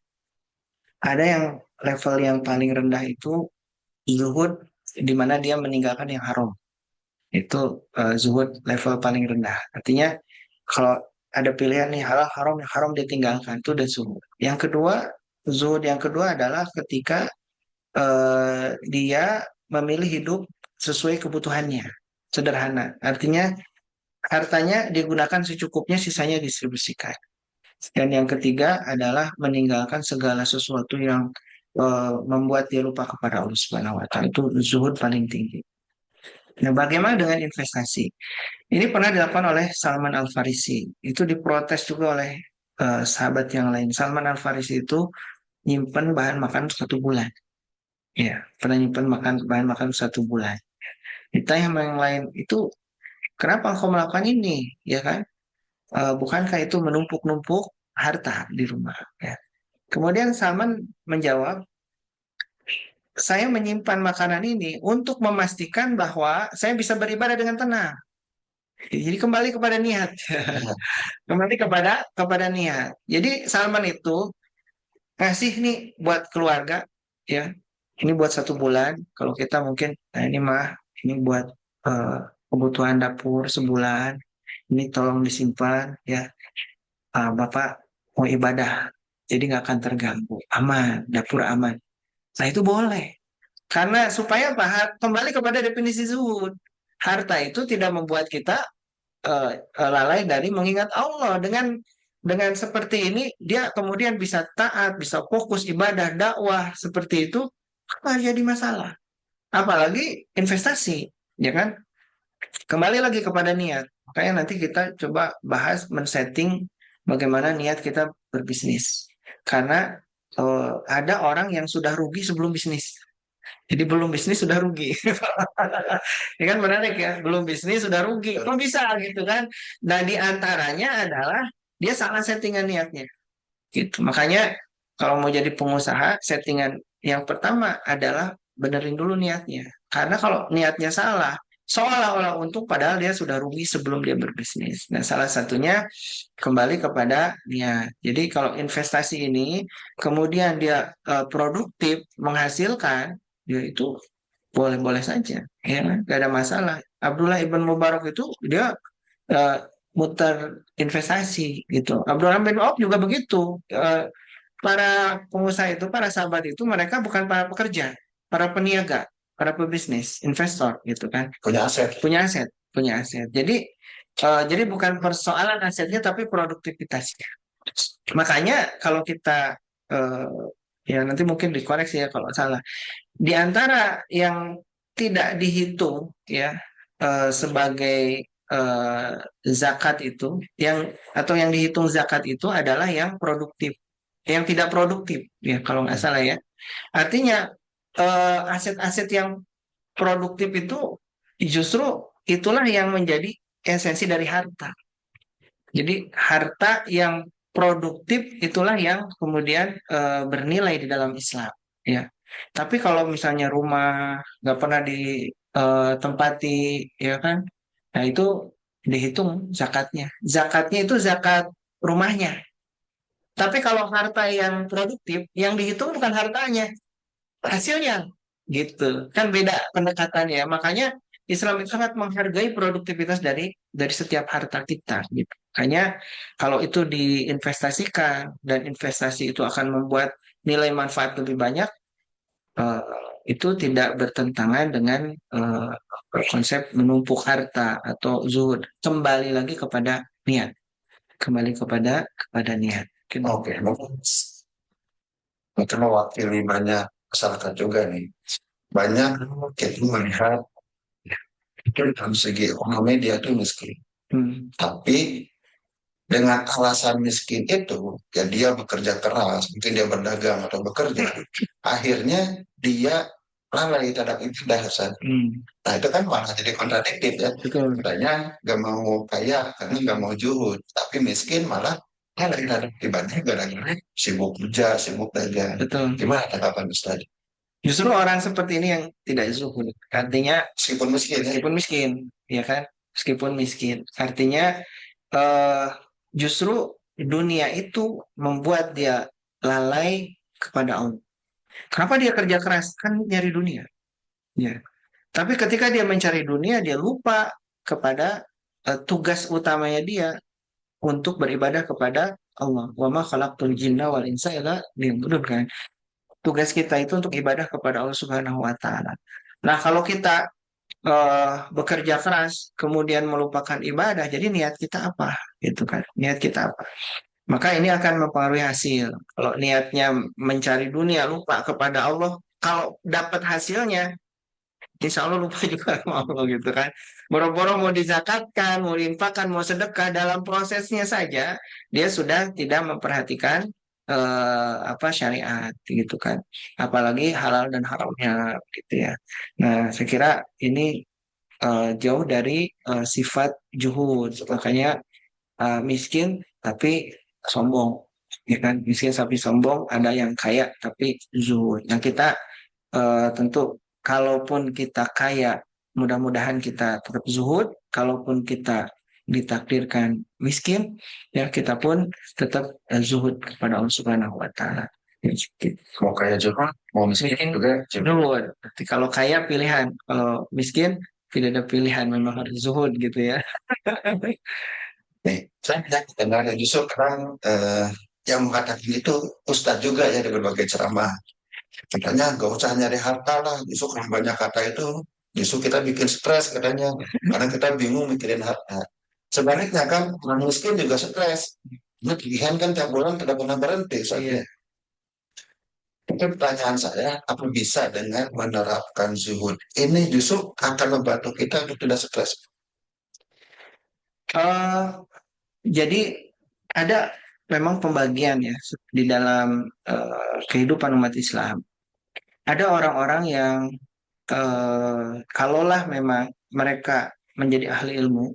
Ada yang level yang paling rendah itu zuhud di mana dia meninggalkan yang haram. Itu zuhud level paling rendah. Artinya kalau ada pilihan nih halal haram, yang haram dia tinggalkan, itu udah zuhud. Yang kedua, zuhud yang kedua adalah ketika dia memilih hidup sesuai kebutuhannya, sederhana. Artinya hartanya digunakan secukupnya, sisanya distribusikan. Dan yang ketiga adalah meninggalkan segala sesuatu yang membuat dia lupa kepada Allah Subhanahu wa taala. Itu zuhud paling tinggi. Nah, bagaimana dengan investasi? Ini pernah dilakukan oleh Salman Al-Farisi. Itu diprotes juga oleh sahabat yang lain. Salman Al-Farisi itu nyimpen bahan makan 1 bulan. Ya, pernah nyimpen bahan makan 1 bulan. Ditanya sama yang lain, itu kenapa engkau melakukan ini? Ya kan? Bukankah itu menumpuk-numpuk harta di rumah? Ya. Kemudian Salman menjawab, saya menyimpan makanan ini untuk memastikan bahwa saya bisa beribadah dengan tenang. Jadi kembali kepada niat, kembali kepada niat. Jadi Salman itu ngasih nih buat keluarga, ya. Ini buat 1 bulan. Kalau kita mungkin, nah ini mah, ini buat eh, kebutuhan dapur sebulan. Ini tolong disimpan, ya. Bapak mau ibadah, jadi nggak akan terganggu, aman, dapur aman. Nah itu boleh. Karena supaya apa? Kembali kepada definisi zuhud. Harta itu tidak membuat kita lalai dari mengingat Allah. Dengan seperti ini, dia kemudian bisa taat, bisa fokus ibadah, dakwah seperti itu, apa jadi masalah? Apalagi investasi, ya kan? Kembali lagi kepada niat. Makanya nanti kita coba bahas men-setting bagaimana niat kita berbisnis. Karena ada orang yang sudah rugi sebelum bisnis. Jadi belum bisnis sudah rugi. Ini kan menarik ya, belum bisnis sudah rugi. Kok bisa gitu kan? Nah, di antaranya adalah dia salah settingan niatnya. Gitu. Makanya kalau mau jadi pengusaha, settingan yang pertama adalah benerin dulu niatnya. Karena kalau niatnya salah, seolah-olah untung padahal dia sudah rugi sebelum dia berbisnis. Nah, salah satunya kembali kepada niat. Jadi kalau investasi ini kemudian dia produktif, menghasilkan, ya itu boleh-boleh saja, ya kan? Gak ada masalah. Abdullah ibn Mubarak itu dia eh, muter investasi gitu. Abdurrahman bin Auf juga begitu. Para pengusaha itu, para sahabat itu, mereka bukan para pekerja, para peniaga, para pebisnis, investor gitu kan. Punya aset. Punya aset, punya aset. Jadi bukan persoalan asetnya tapi produktivitasnya. Makanya kalau kita eh, ya nanti mungkin dikoreksi ya kalau salah. Di antara yang tidak dihitung ya sebagai eh, zakat itu yang dihitung zakat itu adalah yang produktif, yang tidak produktif ya kalau nggak salah ya. Artinya aset-aset yang produktif itu justru itulah yang menjadi esensi dari harta. Jadi harta yang produktif itulah yang kemudian bernilai di dalam Islam, ya. Tapi kalau misalnya rumah nggak pernah ditempati, ya kan, nah itu dihitung zakatnya. Zakatnya itu zakat rumahnya. Tapi kalau harta yang produktif, yang dihitung bukan hartanya, hasilnya, gitu. Kan beda pendekatannya. Makanya Islam itu sangat menghargai produktivitas dari setiap harta kita, gitu. Makanya kalau itu diinvestasikan dan investasi itu akan membuat nilai manfaat lebih banyak, eh, itu tidak bertentangan dengan eh, konsep menumpuk harta atau zuhud. Kembali lagi kepada niat, kembali kepada niat. Oke, mungkin mewakili banyak masyarakat juga nih. Banyak kita melihat itu dalam segi ekonomi dia tuh miskin. Hmm, Tapi dengan alasan miskin itu, ya dia bekerja keras, mungkin dia berdagang atau bekerja, akhirnya dia lalai terhadap ibadah Ustaz. hmm, Nah itu kan malah jadi kontradiktif ya. betul, Katanya gak mau kaya karena gak mau juhud, tapi miskin malah lalai terhadap ibadah gara-gara sibuk kerja, sibuk dagang. betul. Gimana tanggapan Ustaz? Justru orang seperti ini yang tidak zuhud. Artinya Meskipun miskin ya. meskipun miskin, ya kan? Meskipun miskin. Artinya eh, justru dunia itu membuat dia lalai kepada Allah. Kenapa dia kerja keras? Kan nyari dunia. Ya. Tapi ketika dia mencari dunia, dia lupa kepada tugas utamanya dia untuk beribadah kepada Allah. Wa ma khalaqtul jinna wal insa illa liya'budun, kan? Tugas kita itu untuk ibadah kepada Allah Subhanahu wa taala. Nah, kalau kita bekerja keras kemudian melupakan ibadah, jadi niat kita apa? Gitu kan. Niat kita apa? Maka ini akan mempengaruhi hasil. Kalau niatnya mencari dunia, lupa kepada Allah, kalau dapat hasilnya, insya Allah lupa juga sama Allah, gitu kan. Boro-boro mau dizakatkan, mau diinfakkan, mau sedekah, dalam prosesnya saja dia sudah tidak memperhatikan apa syariat, gitu kan. Apalagi halal dan haramnya, gitu ya. Nah, saya kira ini jauh dari sifat juhud. Makanya miskin tapi sombong, ya kan? Miskin tapi sombong, ada yang kaya tapi zuhud. Yang kita tentu, kalaupun kita kaya, mudah-mudahan kita tetap zuhud. Kalaupun kita ditakdirkan miskin, ya kita pun tetap zuhud kepada Allah Subhanahu wa taala. Ya, gitu. Mau kaya juga, mau miskin Miskin juga. Coba. zuhud. Berarti kalau kaya pilihan, kalau miskin tidak ada pilihan, memang harus zuhud, gitu ya. Nih, saya tidak dengar ya, justru sekarang yang mengatakan itu Ustadz juga ya di berbagai ceramah. Katanya gak usah nyari harta lah, justru kalau banyak harta itu justru kita bikin stres katanya, karena kita bingung mikirin harta. Sebaliknya kan orang miskin juga stres. Ini pilihan kan tiap bulan tidak pernah berhenti Iya. saatnya. Tapi pertanyaan saya, apa bisa dengan menerapkan zuhud? Ini justru akan membantu kita untuk tidak stres. Eh, jadi ada memang pembagian ya di dalam kehidupan umat Islam. Ada orang-orang yang kalaulah memang mereka menjadi ahli ilmu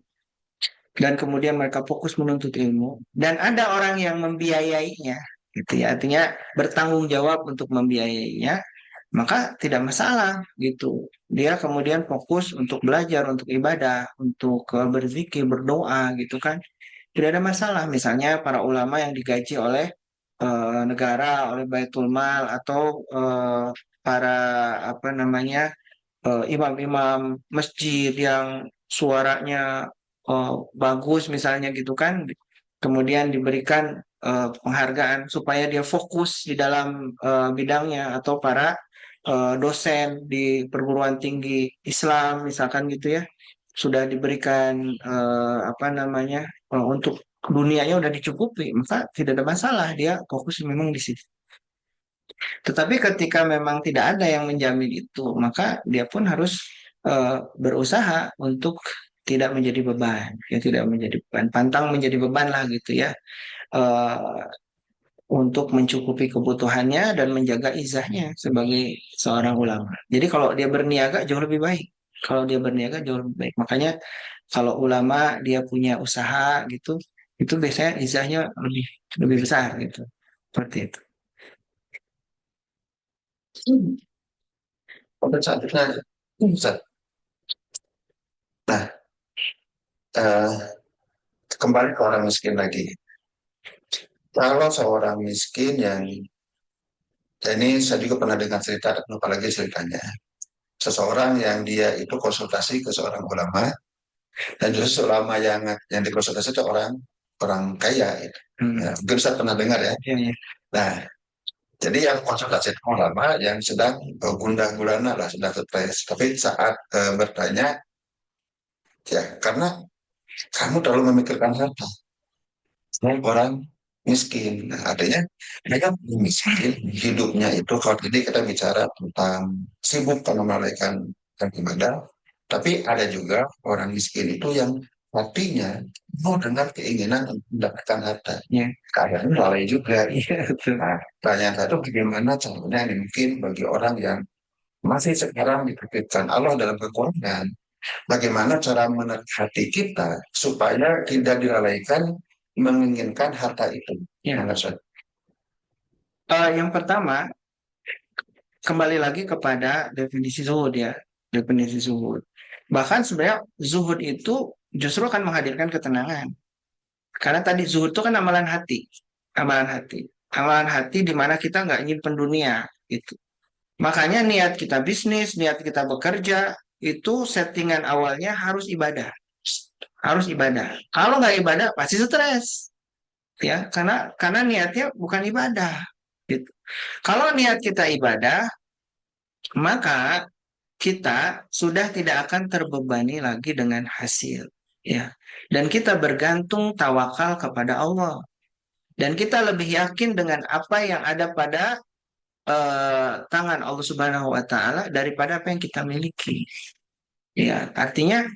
dan kemudian mereka fokus menuntut ilmu, dan ada orang yang membiayainya, gitu ya, artinya bertanggung jawab untuk membiayainya, maka tidak masalah, gitu. Dia kemudian fokus untuk belajar, untuk ibadah, untuk berzikir, berdoa, gitu kan. Tidak ada masalah. Misalnya para ulama yang digaji oleh negara, oleh Baitul Mal, atau para apa namanya imam-imam masjid yang suaranya bagus misalnya, gitu kan, kemudian diberikan penghargaan supaya dia fokus di dalam bidangnya, atau para dosen di perguruan tinggi Islam misalkan, gitu ya, sudah diberikan apa namanya untuk dunianya udah dicukupi, maka tidak ada masalah, dia fokus memang di situ. Tetapi ketika memang tidak ada yang menjamin itu, maka dia pun harus berusaha untuk tidak menjadi beban, ya tidak menjadi beban, pantang menjadi beban lah gitu ya, eh, untuk mencukupi kebutuhannya dan menjaga izahnya sebagai seorang ulama. Jadi kalau dia berniaga jauh lebih baik. Kalau dia berniaga jauh lebih baik. Makanya kalau ulama dia punya usaha gitu, itu biasanya izahnya lebih lebih besar gitu. Seperti itu. Pada saat itu, Ustaz. Nah, eh, kembali ke orang miskin lagi. Kalau seorang miskin yang, ya ini saya juga pernah dengar cerita, apalagi ceritanya. Seseorang yang dia itu konsultasi ke seorang ulama, dan justru ulama yang dikonsultasi itu orang orang kaya. Gitu. Hmm. Ya, mungkin saya pernah dengar ya. Ya, ya. Nah, jadi yang konsultasi itu ulama yang sedang gundah gulana lah, sedang stres. Tapi saat bertanya, ya karena kamu terlalu memikirkan harta. Saya orang miskin. Nah, artinya mereka miskin hidupnya itu kalau tadi kita bicara tentang sibuk karena melalaikan dan ibadah, tapi ada juga orang miskin itu yang hatinya mau dengan keinginan untuk mendapatkan harta. Ya. Kadang lalai juga. Iya, betul. Nah, pertanyaan satu bagaimana caranya ini mungkin bagi orang yang masih sekarang dititipkan Allah dalam kekurangan, bagaimana cara menarik hati kita supaya tidak dilalaikan menginginkan harta itu. Ya. Mana, Ustaz? Yang pertama, kembali lagi kepada definisi zuhud ya, definisi zuhud. Bahkan sebenarnya zuhud itu justru akan menghadirkan ketenangan. Karena tadi zuhud itu kan amalan hati, amalan hati, amalan hati di mana kita nggak nyimpen dunia gitu. Makanya niat kita bisnis, niat kita bekerja itu settingan awalnya harus ibadah, harus ibadah. Kalau nggak ibadah pasti stres, ya, karena niatnya bukan ibadah. Gitu. Kalau niat kita ibadah, maka kita sudah tidak akan terbebani lagi dengan hasil, ya. Dan kita bergantung tawakal kepada Allah. Dan kita lebih yakin dengan apa yang ada pada tangan Allah Subhanahu wa taala daripada apa yang kita miliki. Ya, artinya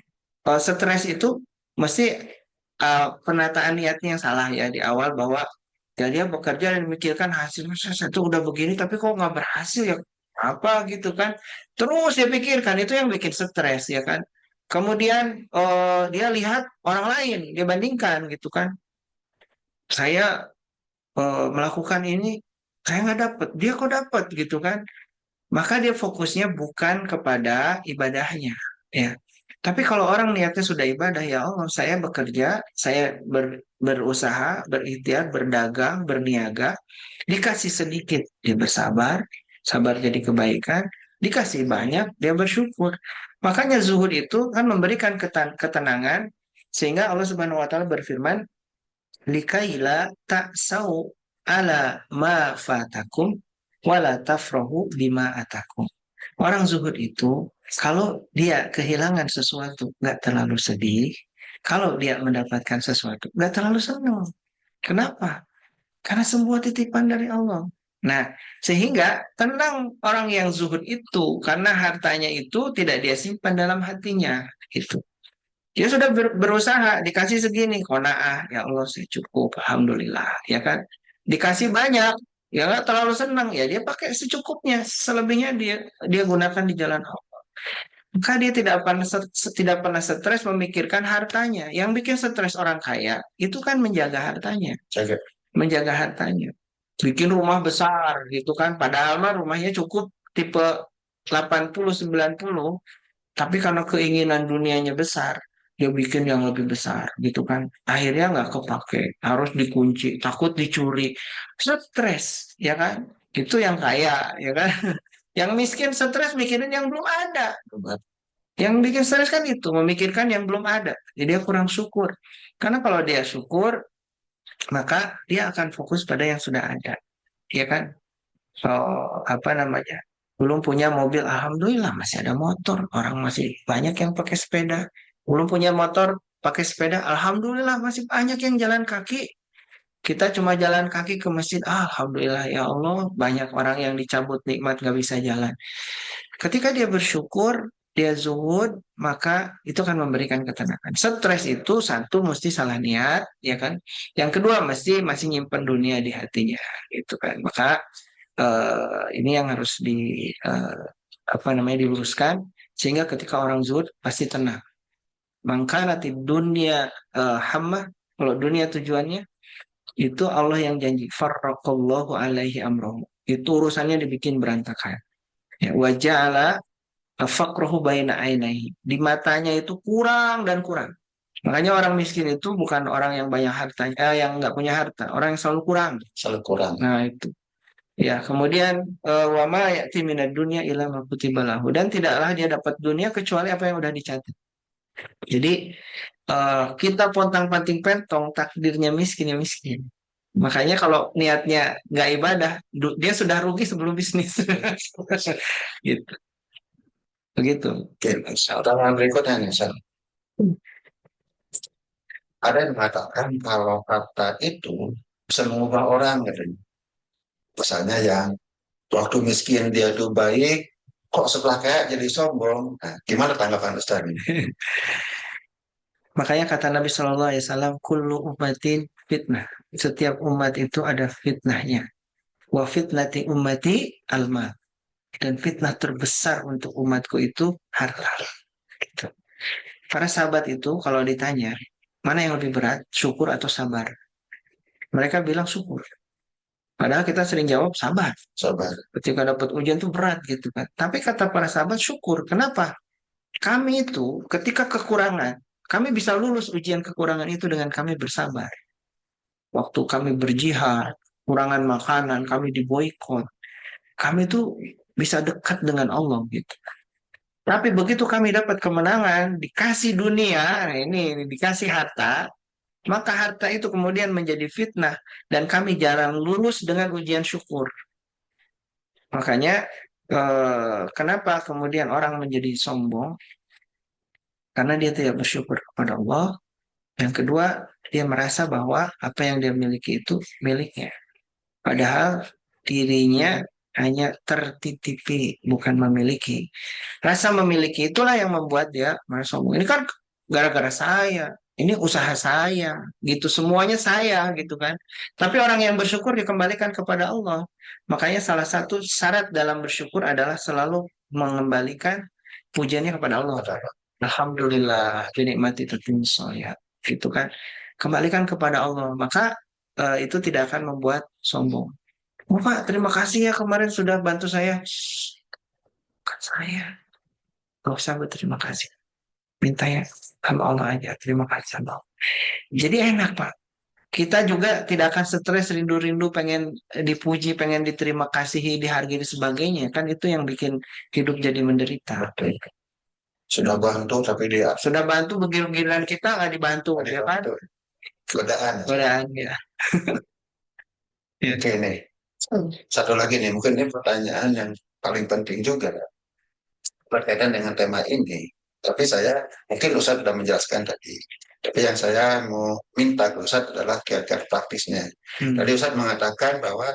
stres itu mesti penataan niatnya yang salah ya di awal bahwa ya dia bekerja dan memikirkan hasilnya itu udah begini tapi kok nggak berhasil ya apa gitu kan. Terus dia pikirkan itu yang bikin stres ya kan. Kemudian dia lihat orang lain, dia bandingkan gitu kan. Saya melakukan ini saya nggak dapat, dia kok dapat gitu kan. Maka dia fokusnya bukan kepada ibadahnya, ya. Tapi kalau orang niatnya sudah ibadah, ya Allah, saya bekerja, saya berusaha, berikhtiar, berdagang, berniaga, dikasih sedikit, dia bersabar, sabar jadi kebaikan, dikasih banyak, dia bersyukur. Makanya zuhud itu kan memberikan ketenangan, sehingga Allah Subhanahu wa taala berfirman, likaila ta'sau ala ma fatakum wala tafrahu bima atakum. Orang zuhud itu kalau dia kehilangan sesuatu nggak terlalu sedih, kalau dia mendapatkan sesuatu nggak terlalu senang. Kenapa? Karena semua titipan dari Allah. Nah, sehingga tenang orang yang zuhud itu karena hartanya itu tidak dia simpan dalam hatinya. Itu. Dia sudah berusaha, dikasih segini, kona'ah, ya Allah saya cukup, Alhamdulillah, ya kan. Dikasih banyak, ya nggak terlalu senang, ya dia pakai secukupnya, selebihnya dia gunakan di jalan Allah. Maka dia tidak pernah stres memikirkan hartanya. Yang bikin stres orang kaya itu kan menjaga hartanya, Jaga. menjaga hartanya. Bikin rumah besar gitu kan, padahal mah rumahnya cukup tipe 80-90. Tapi karena keinginan dunianya besar, dia bikin yang lebih besar gitu kan. Akhirnya nggak kepake, harus dikunci, takut dicuri. Stres, ya kan? Itu yang kaya, ya kan? Yang miskin stres mikirin yang belum ada. Yang bikin stres kan itu, memikirkan yang belum ada. Jadi dia kurang syukur. Karena kalau dia syukur, maka dia akan fokus pada yang sudah ada. Ya kan? So, apa namanya? Belum punya mobil, alhamdulillah masih ada motor. Orang masih banyak yang pakai sepeda. Belum punya motor, pakai sepeda, alhamdulillah masih banyak yang jalan kaki. Kita cuma jalan kaki ke masjid, alhamdulillah ya Allah, banyak orang yang dicabut nikmat gak bisa jalan. Ketika dia bersyukur, dia zuhud, maka itu akan memberikan ketenangan. Stres itu satu mesti salah niat, ya kan? Yang kedua mesti masih nyimpen dunia di hatinya, gitu kan? Maka ini yang harus apa namanya diluruskan sehingga ketika orang zuhud pasti tenang. Maka nanti dunia hamma, kalau dunia tujuannya itu Allah yang janji farraqallahu alaihi amrohu. Itu urusannya dibikin berantakan. Ya, waja'ala faqruhu baina ainaihi. Di matanya itu kurang dan kurang. Makanya orang miskin itu bukan orang yang banyak harta, yang nggak punya harta, orang yang selalu kurang. Selalu kurang. Nah itu. Ya, kemudian wa ma ya'ti minad dunya illa ma kutiba lahu. Dan tidaklah dia dapat dunia kecuali apa yang udah dicatat. Jadi kita pontang-panting pentong takdirnya miskin ya miskin. Makanya kalau niatnya nggak ibadah, dia sudah rugi sebelum bisnis. Gitu. Begitu. Oke, pertanyaan berikutnya nih, San. Ada yang mengatakan kalau harta itu bisa mengubah orang, katanya. Misalnya yang waktu miskin dia tuh baik, kok setelah kaya jadi sombong. Nah, gimana tanggapan Ustaz ini? Makanya kata Nabi Shallallahu Alaihi Wasallam, kullu ummatin fitnah. Setiap umat itu ada fitnahnya. Wa fitnati ummati alma. Dan fitnah terbesar untuk umatku itu harta. Gitu. Para sahabat itu kalau ditanya, mana yang lebih berat, syukur atau sabar? Mereka bilang syukur. Padahal kita sering jawab sabar. Sabar. Ketika dapat ujian tuh berat gitu kan. Tapi kata para sahabat syukur. Kenapa? Kami itu ketika kekurangan, kami bisa lulus ujian kekurangan itu dengan kami bersabar. Waktu kami berjihad, kurangan makanan, kami diboikot. Kami itu bisa dekat dengan Allah gitu. Tapi begitu kami dapat kemenangan, dikasih dunia, nah ini dikasih harta, maka harta itu kemudian menjadi fitnah dan kami jarang lulus dengan ujian syukur. Makanya kenapa kemudian orang menjadi sombong? Karena dia tidak bersyukur kepada Allah. Yang kedua, dia merasa bahwa apa yang dia miliki itu miliknya. Padahal dirinya hanya tertitipi, bukan memiliki. Rasa memiliki itulah yang membuat dia merasa sombong. Ini kan gara-gara saya, ini usaha saya, gitu. Semuanya saya, gitu kan. Tapi orang yang bersyukur dikembalikan kepada Allah. Makanya salah satu syarat dalam bersyukur adalah selalu mengembalikan pujiannya kepada Allah. Alhamdulillah, dinikmati tertimbun solihat. Gitu kan. Kembalikan kepada Allah. Maka itu tidak akan membuat sombong. Oh, Pak, terima kasih ya kemarin sudah bantu saya. Bukan saya. Gak usah berterima kasih. Minta ya sama Allah aja. Terima kasih sama Allah. Jadi enak, Pak. Kita juga tidak akan stres, rindu-rindu, pengen dipuji, pengen diterima kasihi, dihargai, dan sebagainya. Kan itu yang bikin hidup jadi menderita. Sudah bantu tapi dia Sudah bantu, begitu-begituan kita nggak dibantu, ya kan? godaan. Godaan, ya. Ya. Oke nih, satu lagi nih, mungkin ini pertanyaan yang paling penting juga berkaitan dengan tema ini. Tapi saya, mungkin Ustadz sudah menjelaskan tadi. Tapi yang saya mau minta ke Ustadz adalah kiat-kiat praktisnya. Tadi Ustadz mengatakan bahwa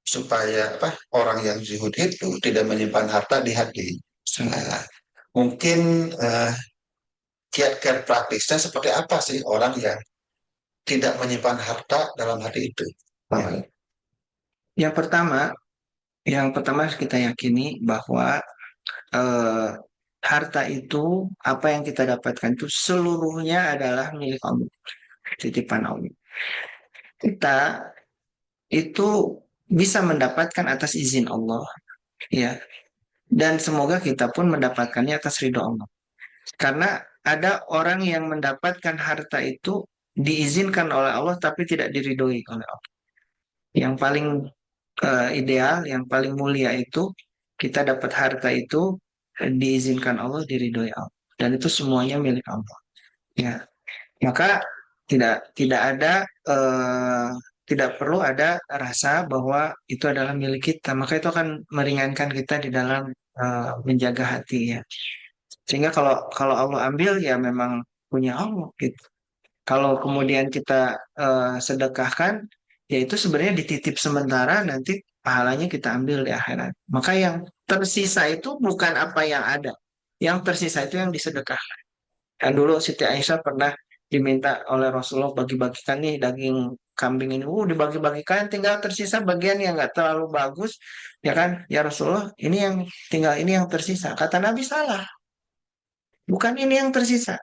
supaya orang yang zuhud itu tidak menyimpan harta di hati. Nah, mungkin kiat-kiat praktisnya seperti apa sih orang yang tidak menyimpan harta dalam hati itu? Yang pertama, harus kita yakini bahwa eh, harta itu, apa yang kita dapatkan itu seluruhnya adalah milik Allah, titipan Allah. Kita itu bisa mendapatkan atas izin Allah, ya. Dan semoga kita pun mendapatkannya atas ridho Allah. Karena ada orang yang mendapatkan harta itu diizinkan oleh Allah tapi tidak diridhoi oleh Allah. Yang paling ideal, yang paling mulia itu kita dapat harta itu diizinkan Allah, diridhoi Allah. Dan itu semuanya milik Allah. Ya, maka tidak ada tidak perlu ada rasa bahwa itu adalah milik kita. Maka itu akan meringankan kita di dalam menjaga hati ya. Sehingga kalau kalau Allah ambil ya memang punya Allah gitu. Kalau kemudian kita sedekahkan, ya itu sebenarnya dititip sementara, nanti pahalanya kita ambil di akhirat. Maka yang tersisa itu bukan apa yang ada, yang tersisa itu yang disedekahkan. Dan dulu Siti Aisyah pernah diminta oleh Rasulullah bagi-bagikan nih daging kambing ini, dibagi-bagikan, tinggal tersisa bagian yang nggak terlalu bagus, ya kan? Ya Rasulullah, ini yang tinggal ini yang tersisa. Kata Nabi salah, bukan ini yang tersisa.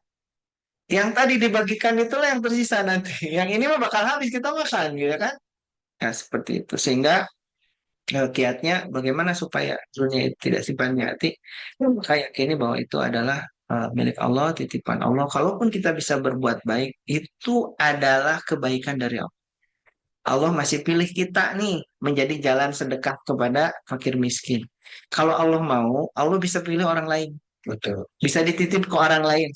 Yang tadi dibagikan itulah yang tersisa nanti. Yang ini mah bakal habis kita makan, gitu kan? Nah, seperti itu. Sehingga kiatnya bagaimana supaya dunia itu tidak simpannya hati, maka yakini bahwa itu adalah milik Allah, titipan Allah. Kalaupun kita bisa berbuat baik, itu adalah kebaikan dari Allah. Allah masih pilih kita nih menjadi jalan sedekah kepada fakir miskin. Kalau Allah mau, Allah bisa pilih orang lain. Betul. Bisa dititip ke orang lain.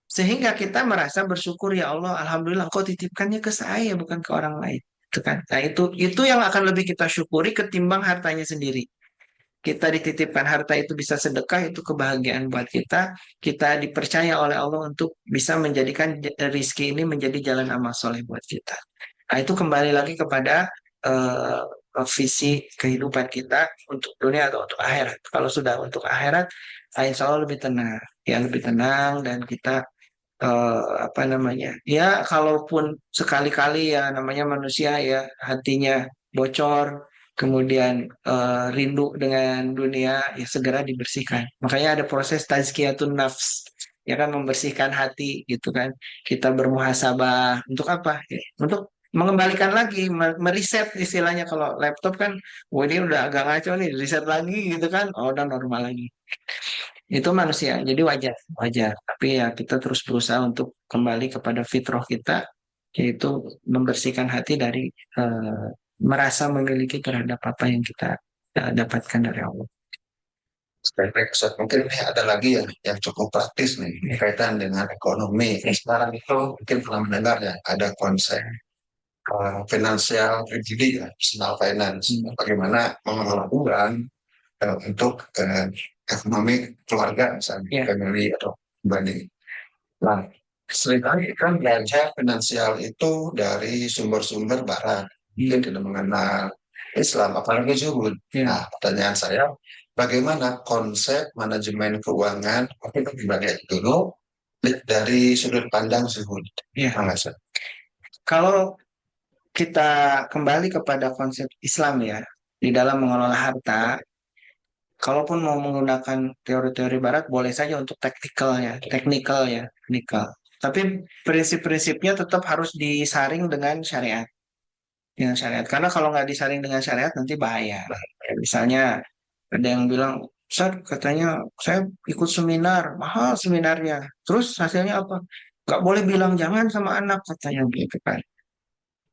Sehingga kita merasa bersyukur, ya Allah, alhamdulillah kau titipkannya ke saya bukan ke orang lain. Itu kan. Nah, itu yang akan lebih kita syukuri ketimbang hartanya sendiri. Kita dititipkan harta itu bisa sedekah, itu kebahagiaan buat kita. Kita dipercaya oleh Allah untuk bisa menjadikan rizki ini menjadi jalan amal soleh buat kita. Nah, itu kembali lagi kepada eh, visi kehidupan kita untuk dunia atau untuk akhirat. Kalau sudah untuk akhirat, insya Allah lebih tenang. Ya, lebih tenang dan kita apa namanya? Ya, kalaupun sekali-kali ya namanya manusia ya hatinya bocor, kemudian rindu dengan dunia, ya segera dibersihkan. Makanya ada proses tazkiyatun nafs, ya kan membersihkan hati gitu kan. Kita bermuhasabah untuk apa? Ya, untuk mengembalikan lagi, meriset istilahnya kalau laptop kan, wah ini udah agak ngaco nih, riset lagi gitu kan, oh udah normal lagi. Itu manusia, jadi wajar, wajar. Tapi ya kita terus berusaha untuk kembali kepada fitrah kita, yaitu membersihkan hati dari eh, merasa memiliki terhadap apa yang kita dapatkan dari Allah. Baik, Ustaz. Mungkin ini ada lagi yang cukup praktis nih berkaitan dengan ekonomi. Sekarang itu mungkin pernah mendengar ya ada konsep financial tragedy ya, personal finance. Bagaimana mengelola uang untuk ekonomi keluarga misalnya, Ya, family atau pribadi. Nah, seringkali kan belajar finansial itu dari sumber-sumber barat. Mungkin tidak mengenal Islam, apalagi zuhud. ya. Nah, pertanyaan saya, bagaimana konsep manajemen keuangan, mungkin pribadi dulu, dari sudut pandang zuhud? Ya. Nah, Ustaz. Kalau kita kembali kepada konsep Islam ya, di dalam mengelola harta, kalaupun mau menggunakan teori-teori barat, boleh saja untuk teknikal ya, teknikal. Tapi prinsip-prinsipnya tetap harus disaring dengan syariat. Dengan syariat. Karena kalau nggak disaring dengan syariat nanti bahaya. Misalnya ada yang bilang, Ustaz, katanya saya ikut seminar, mahal seminarnya. Terus hasilnya apa? Nggak boleh bilang jangan sama anak, katanya gitu kan.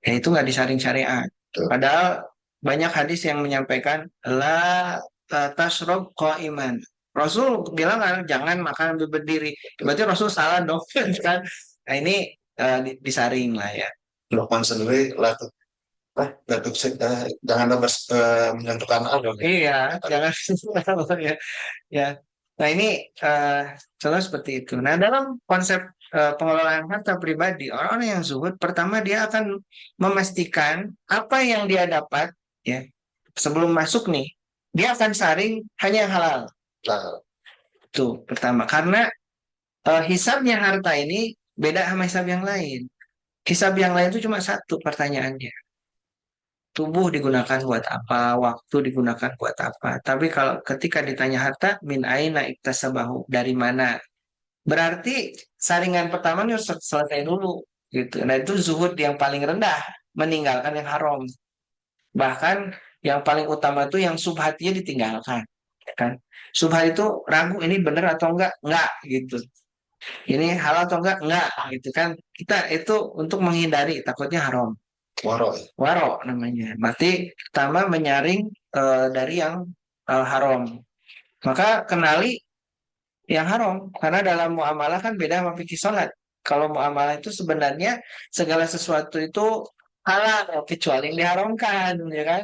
Ya itu nggak disaring syariat. Tuh. Padahal banyak hadis yang menyampaikan la tasrob iman. Rasul bilang kan jangan makan sambil berdiri. Berarti Rasul salah dong kan. Nah ini disaring lah ya. Lukman sendiri, Datuk, jangan lupa menentukan Allah. Iya, jangan ya. Ya. Nah ini eh, contoh seperti itu. Nah dalam konsep pengelolaan harta pribadi, orang-orang yang zuhud, pertama dia akan memastikan apa yang dia dapat, ya sebelum masuk nih, dia akan saring hanya yang halal. Nah, Itu pertama. Karena hisabnya harta ini beda sama hisab yang lain. Hisab yang lain itu cuma satu pertanyaannya. Tubuh digunakan buat apa, waktu digunakan buat apa. Tapi kalau ketika ditanya harta, min aina iktasabahu, dari mana? Berarti saringan pertama ini harus selesai dulu gitu. Nah, itu zuhud yang paling rendah, meninggalkan yang haram. Bahkan yang paling utama itu yang subhatnya ditinggalkan, ya kan? Subhat itu ragu ini benar atau enggak gitu. Ini halal atau enggak gitu kan. Kita itu untuk menghindari takutnya haram. waro. Waro namanya. Berarti pertama menyaring dari yang haram. Maka kenali yang haram. Karena dalam muamalah kan beda sama fikih sholat. Kalau muamalah itu sebenarnya segala sesuatu itu halal kecuali yang diharamkan, ya kan?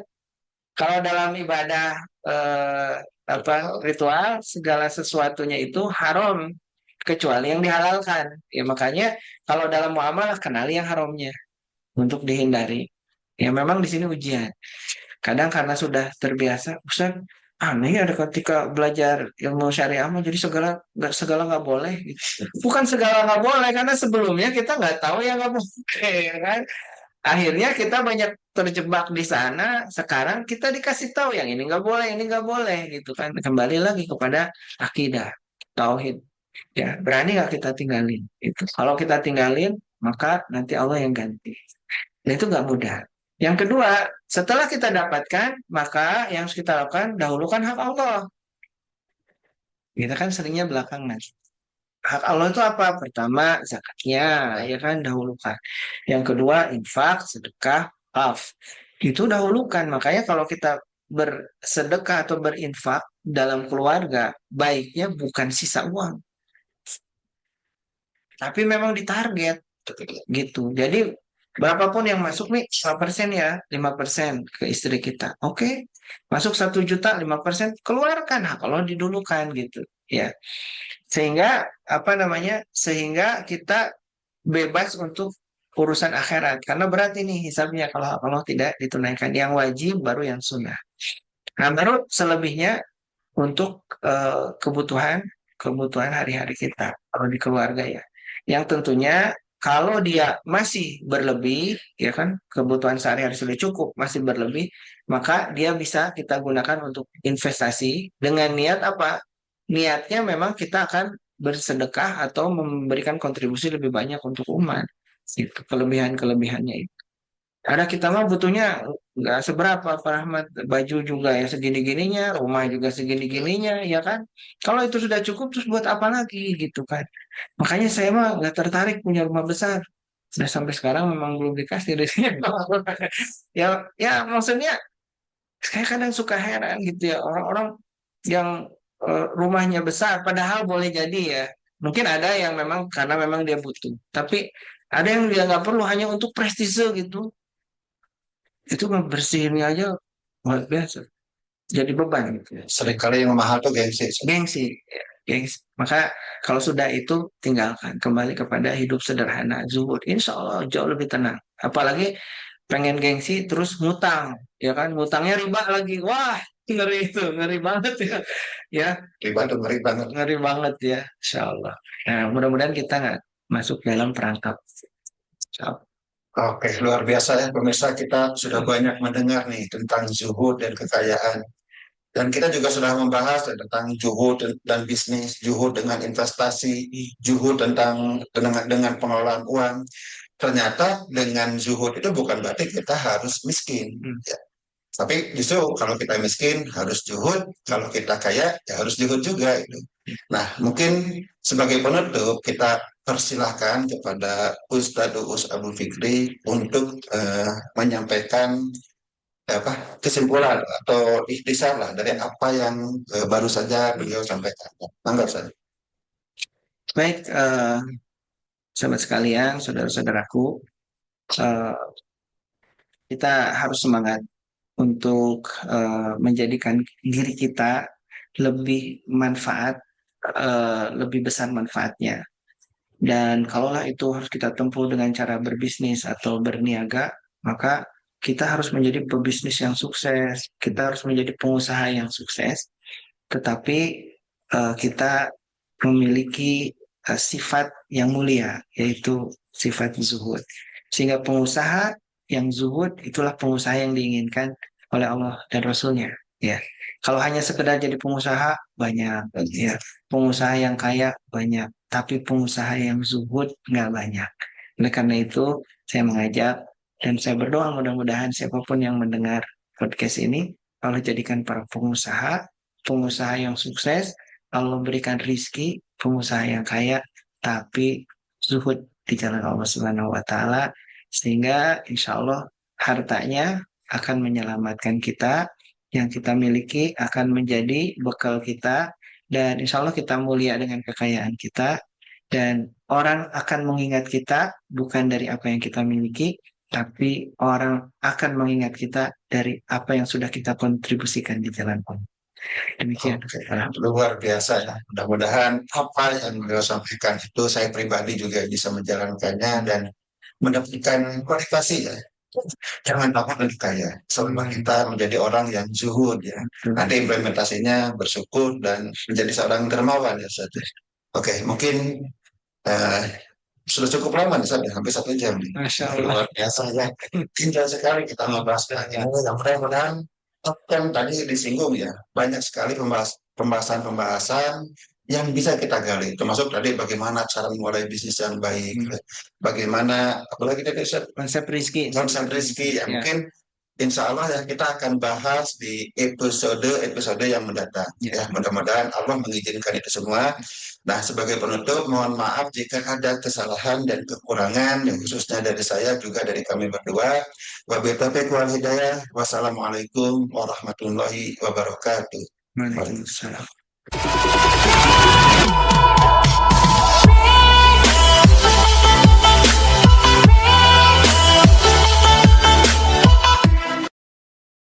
Kalau dalam ibadah eh, apa ritual segala sesuatunya itu haram kecuali yang dihalalkan. Ya makanya kalau dalam muamalah kenali yang haramnya untuk dihindari. Ya memang di sini ujian. Kadang karena sudah terbiasa, Ustaz, aneh ya ketika belajar ilmu syariah mah jadi segala segala nggak boleh gitu. Bukan segala nggak boleh karena sebelumnya kita nggak tahu yang nggak boleh ya kan. Akhirnya kita banyak terjebak di sana. Sekarang kita dikasih tahu yang ini nggak boleh, ini nggak boleh gitu kan. Kembali lagi kepada akidah, tauhid. Ya, berani nggak kita tinggalin? Itu. Kalau kita tinggalin, maka nanti Allah yang ganti. Dan itu nggak mudah. Yang kedua, setelah kita dapatkan, maka yang harus kita lakukan dahulukan hak Allah. Kita kan seringnya belakangan. Hak Allah itu apa? Pertama, zakatnya, ya kan dahulukan. Yang kedua, infak, sedekah, af. Itu dahulukan. Makanya kalau kita bersedekah atau berinfak dalam keluarga, baiknya bukan sisa uang, tapi memang ditarget gitu. Jadi berapapun yang masuk nih 5% ya, 5% ke istri kita. Oke, masuk 1 juta, 5% keluarkan hak Allah didulukan gitu. Ya, sehingga apa namanya? Sehingga kita bebas untuk urusan akhirat karena berat ini hisabnya kalau tidak ditunaikan yang wajib baru yang sunnah. Nah, baru selebihnya untuk kebutuhan kebutuhan hari-hari kita kalau di keluarga ya. Yang tentunya kalau dia masih berlebih ya kan kebutuhan sehari-hari sudah cukup masih berlebih maka dia bisa kita gunakan untuk investasi dengan niat apa? Niatnya memang kita akan bersedekah atau memberikan kontribusi lebih banyak untuk umat. Itu kelebihan-kelebihannya. Ada kita mah butuhnya nggak seberapa Pak Rahmat. Baju juga ya segini-gininya, rumah juga segini-gininya, ya kan? Kalau itu sudah cukup, terus buat apa lagi gitu kan? Makanya saya mah nggak tertarik punya rumah besar. Sudah sampai sekarang memang belum dikasih rezekinya. Ya, ya maksudnya saya kadang suka heran gitu ya orang-orang yang rumahnya besar, padahal boleh jadi ya. Mungkin ada yang memang karena memang dia butuh, tapi ada yang dia nggak perlu hanya untuk prestise gitu. Itu ngebersihinnya aja luar biasa jadi beban gitu ya. Seringkali yang mahal tuh gengsi. Gengsi ya, gengsi maka kalau sudah itu tinggalkan kembali kepada hidup sederhana zuhud insya Allah jauh lebih tenang apalagi pengen gengsi terus ngutang ya kan ngutangnya riba lagi wah ngeri itu ngeri banget ya ya Riba tuh ngeri banget. ngeri banget ya insya Allah nah mudah-mudahan kita nggak masuk dalam perangkap. Insya Allah. Oke, luar biasa ya pemirsa. Kita sudah banyak mendengar nih tentang zuhud dan kekayaan. Dan kita juga sudah membahas tentang juhud dan bisnis, juhud dengan investasi, juhud dengan pengelolaan uang. Ternyata dengan zuhud itu bukan berarti kita harus miskin. Hmm. Ya. Tapi justru kalau kita miskin harus juhud, kalau kita kaya ya harus juhud juga. Gitu. Nah, mungkin sebagai penutup kita persilahkan kepada Ustadz Uus Abu Fikri untuk menyampaikan apa kesimpulan atau ikhtisar lah dari apa yang baru saja beliau sampaikan. Mangga saja. Baik sahabat sekalian saudara-saudaraku eh, kita harus semangat untuk menjadikan diri kita lebih lebih besar manfaatnya. Dan kalaulah itu harus kita tempuh dengan cara berbisnis atau berniaga, maka kita harus menjadi pebisnis yang sukses, kita harus menjadi pengusaha yang sukses, tetapi kita memiliki sifat yang mulia, yaitu sifat zuhud. Sehingga pengusaha yang zuhud itulah pengusaha yang diinginkan oleh Allah dan Rasulnya. Ya, kalau hanya sekedar jadi pengusaha banyak, ya, pengusaha yang kaya banyak, tapi pengusaha yang zuhud nggak banyak. Oleh karena itu, saya mengajak dan saya berdoa mudah-mudahan siapapun yang mendengar podcast ini, Allah jadikan para pengusaha, pengusaha yang sukses, Allah berikan rizki, pengusaha yang kaya, tapi zuhud di jalan Allah Subhanahu wa Ta'ala, sehingga insya Allah hartanya akan menyelamatkan kita, yang kita miliki akan menjadi bekal kita, dan insya Allah kita mulia dengan kekayaan kita, dan orang akan mengingat kita bukan dari apa yang kita miliki, tapi orang akan mengingat kita dari apa yang sudah kita kontribusikan di jalan Allah. Demikian. Oke, luar biasa ya. Mudah-mudahan apa yang beliau sampaikan itu saya pribadi juga bisa menjalankannya dan mendapatkan motivasi ya Jangan takut untuk kaya, selama kita menjadi orang yang zuhud ya. Nanti implementasinya bersyukur dan menjadi seorang dermawan ya Ustaz. Oke, mungkin eh, sudah cukup lama nih Ustaz, ya, hampir 1 jam nih. Masya Allah. Luar biasa ya. Indah sekali kita membahas ini. Yang mudah-mudahan kan tadi disinggung ya, banyak sekali pembahasan-pembahasan yang bisa kita gali, termasuk tadi bagaimana cara memulai bisnis yang baik, bagaimana, apalagi tadi Ustaz, Konsep rizki. konsep rezeki ya, Ya. mungkin insya Allah ya kita akan bahas di episode yang mendatang. Ya. Ya, mudah-mudahan Allah mengizinkan itu semua. Nah, sebagai penutup, mohon maaf jika ada kesalahan dan kekurangan, yang khususnya dari saya juga dari kami berdua. Wabillahi taufiq wal hidayah. Wassalamualaikum warahmatullahi wabarakatuh. Waalaikumsalam.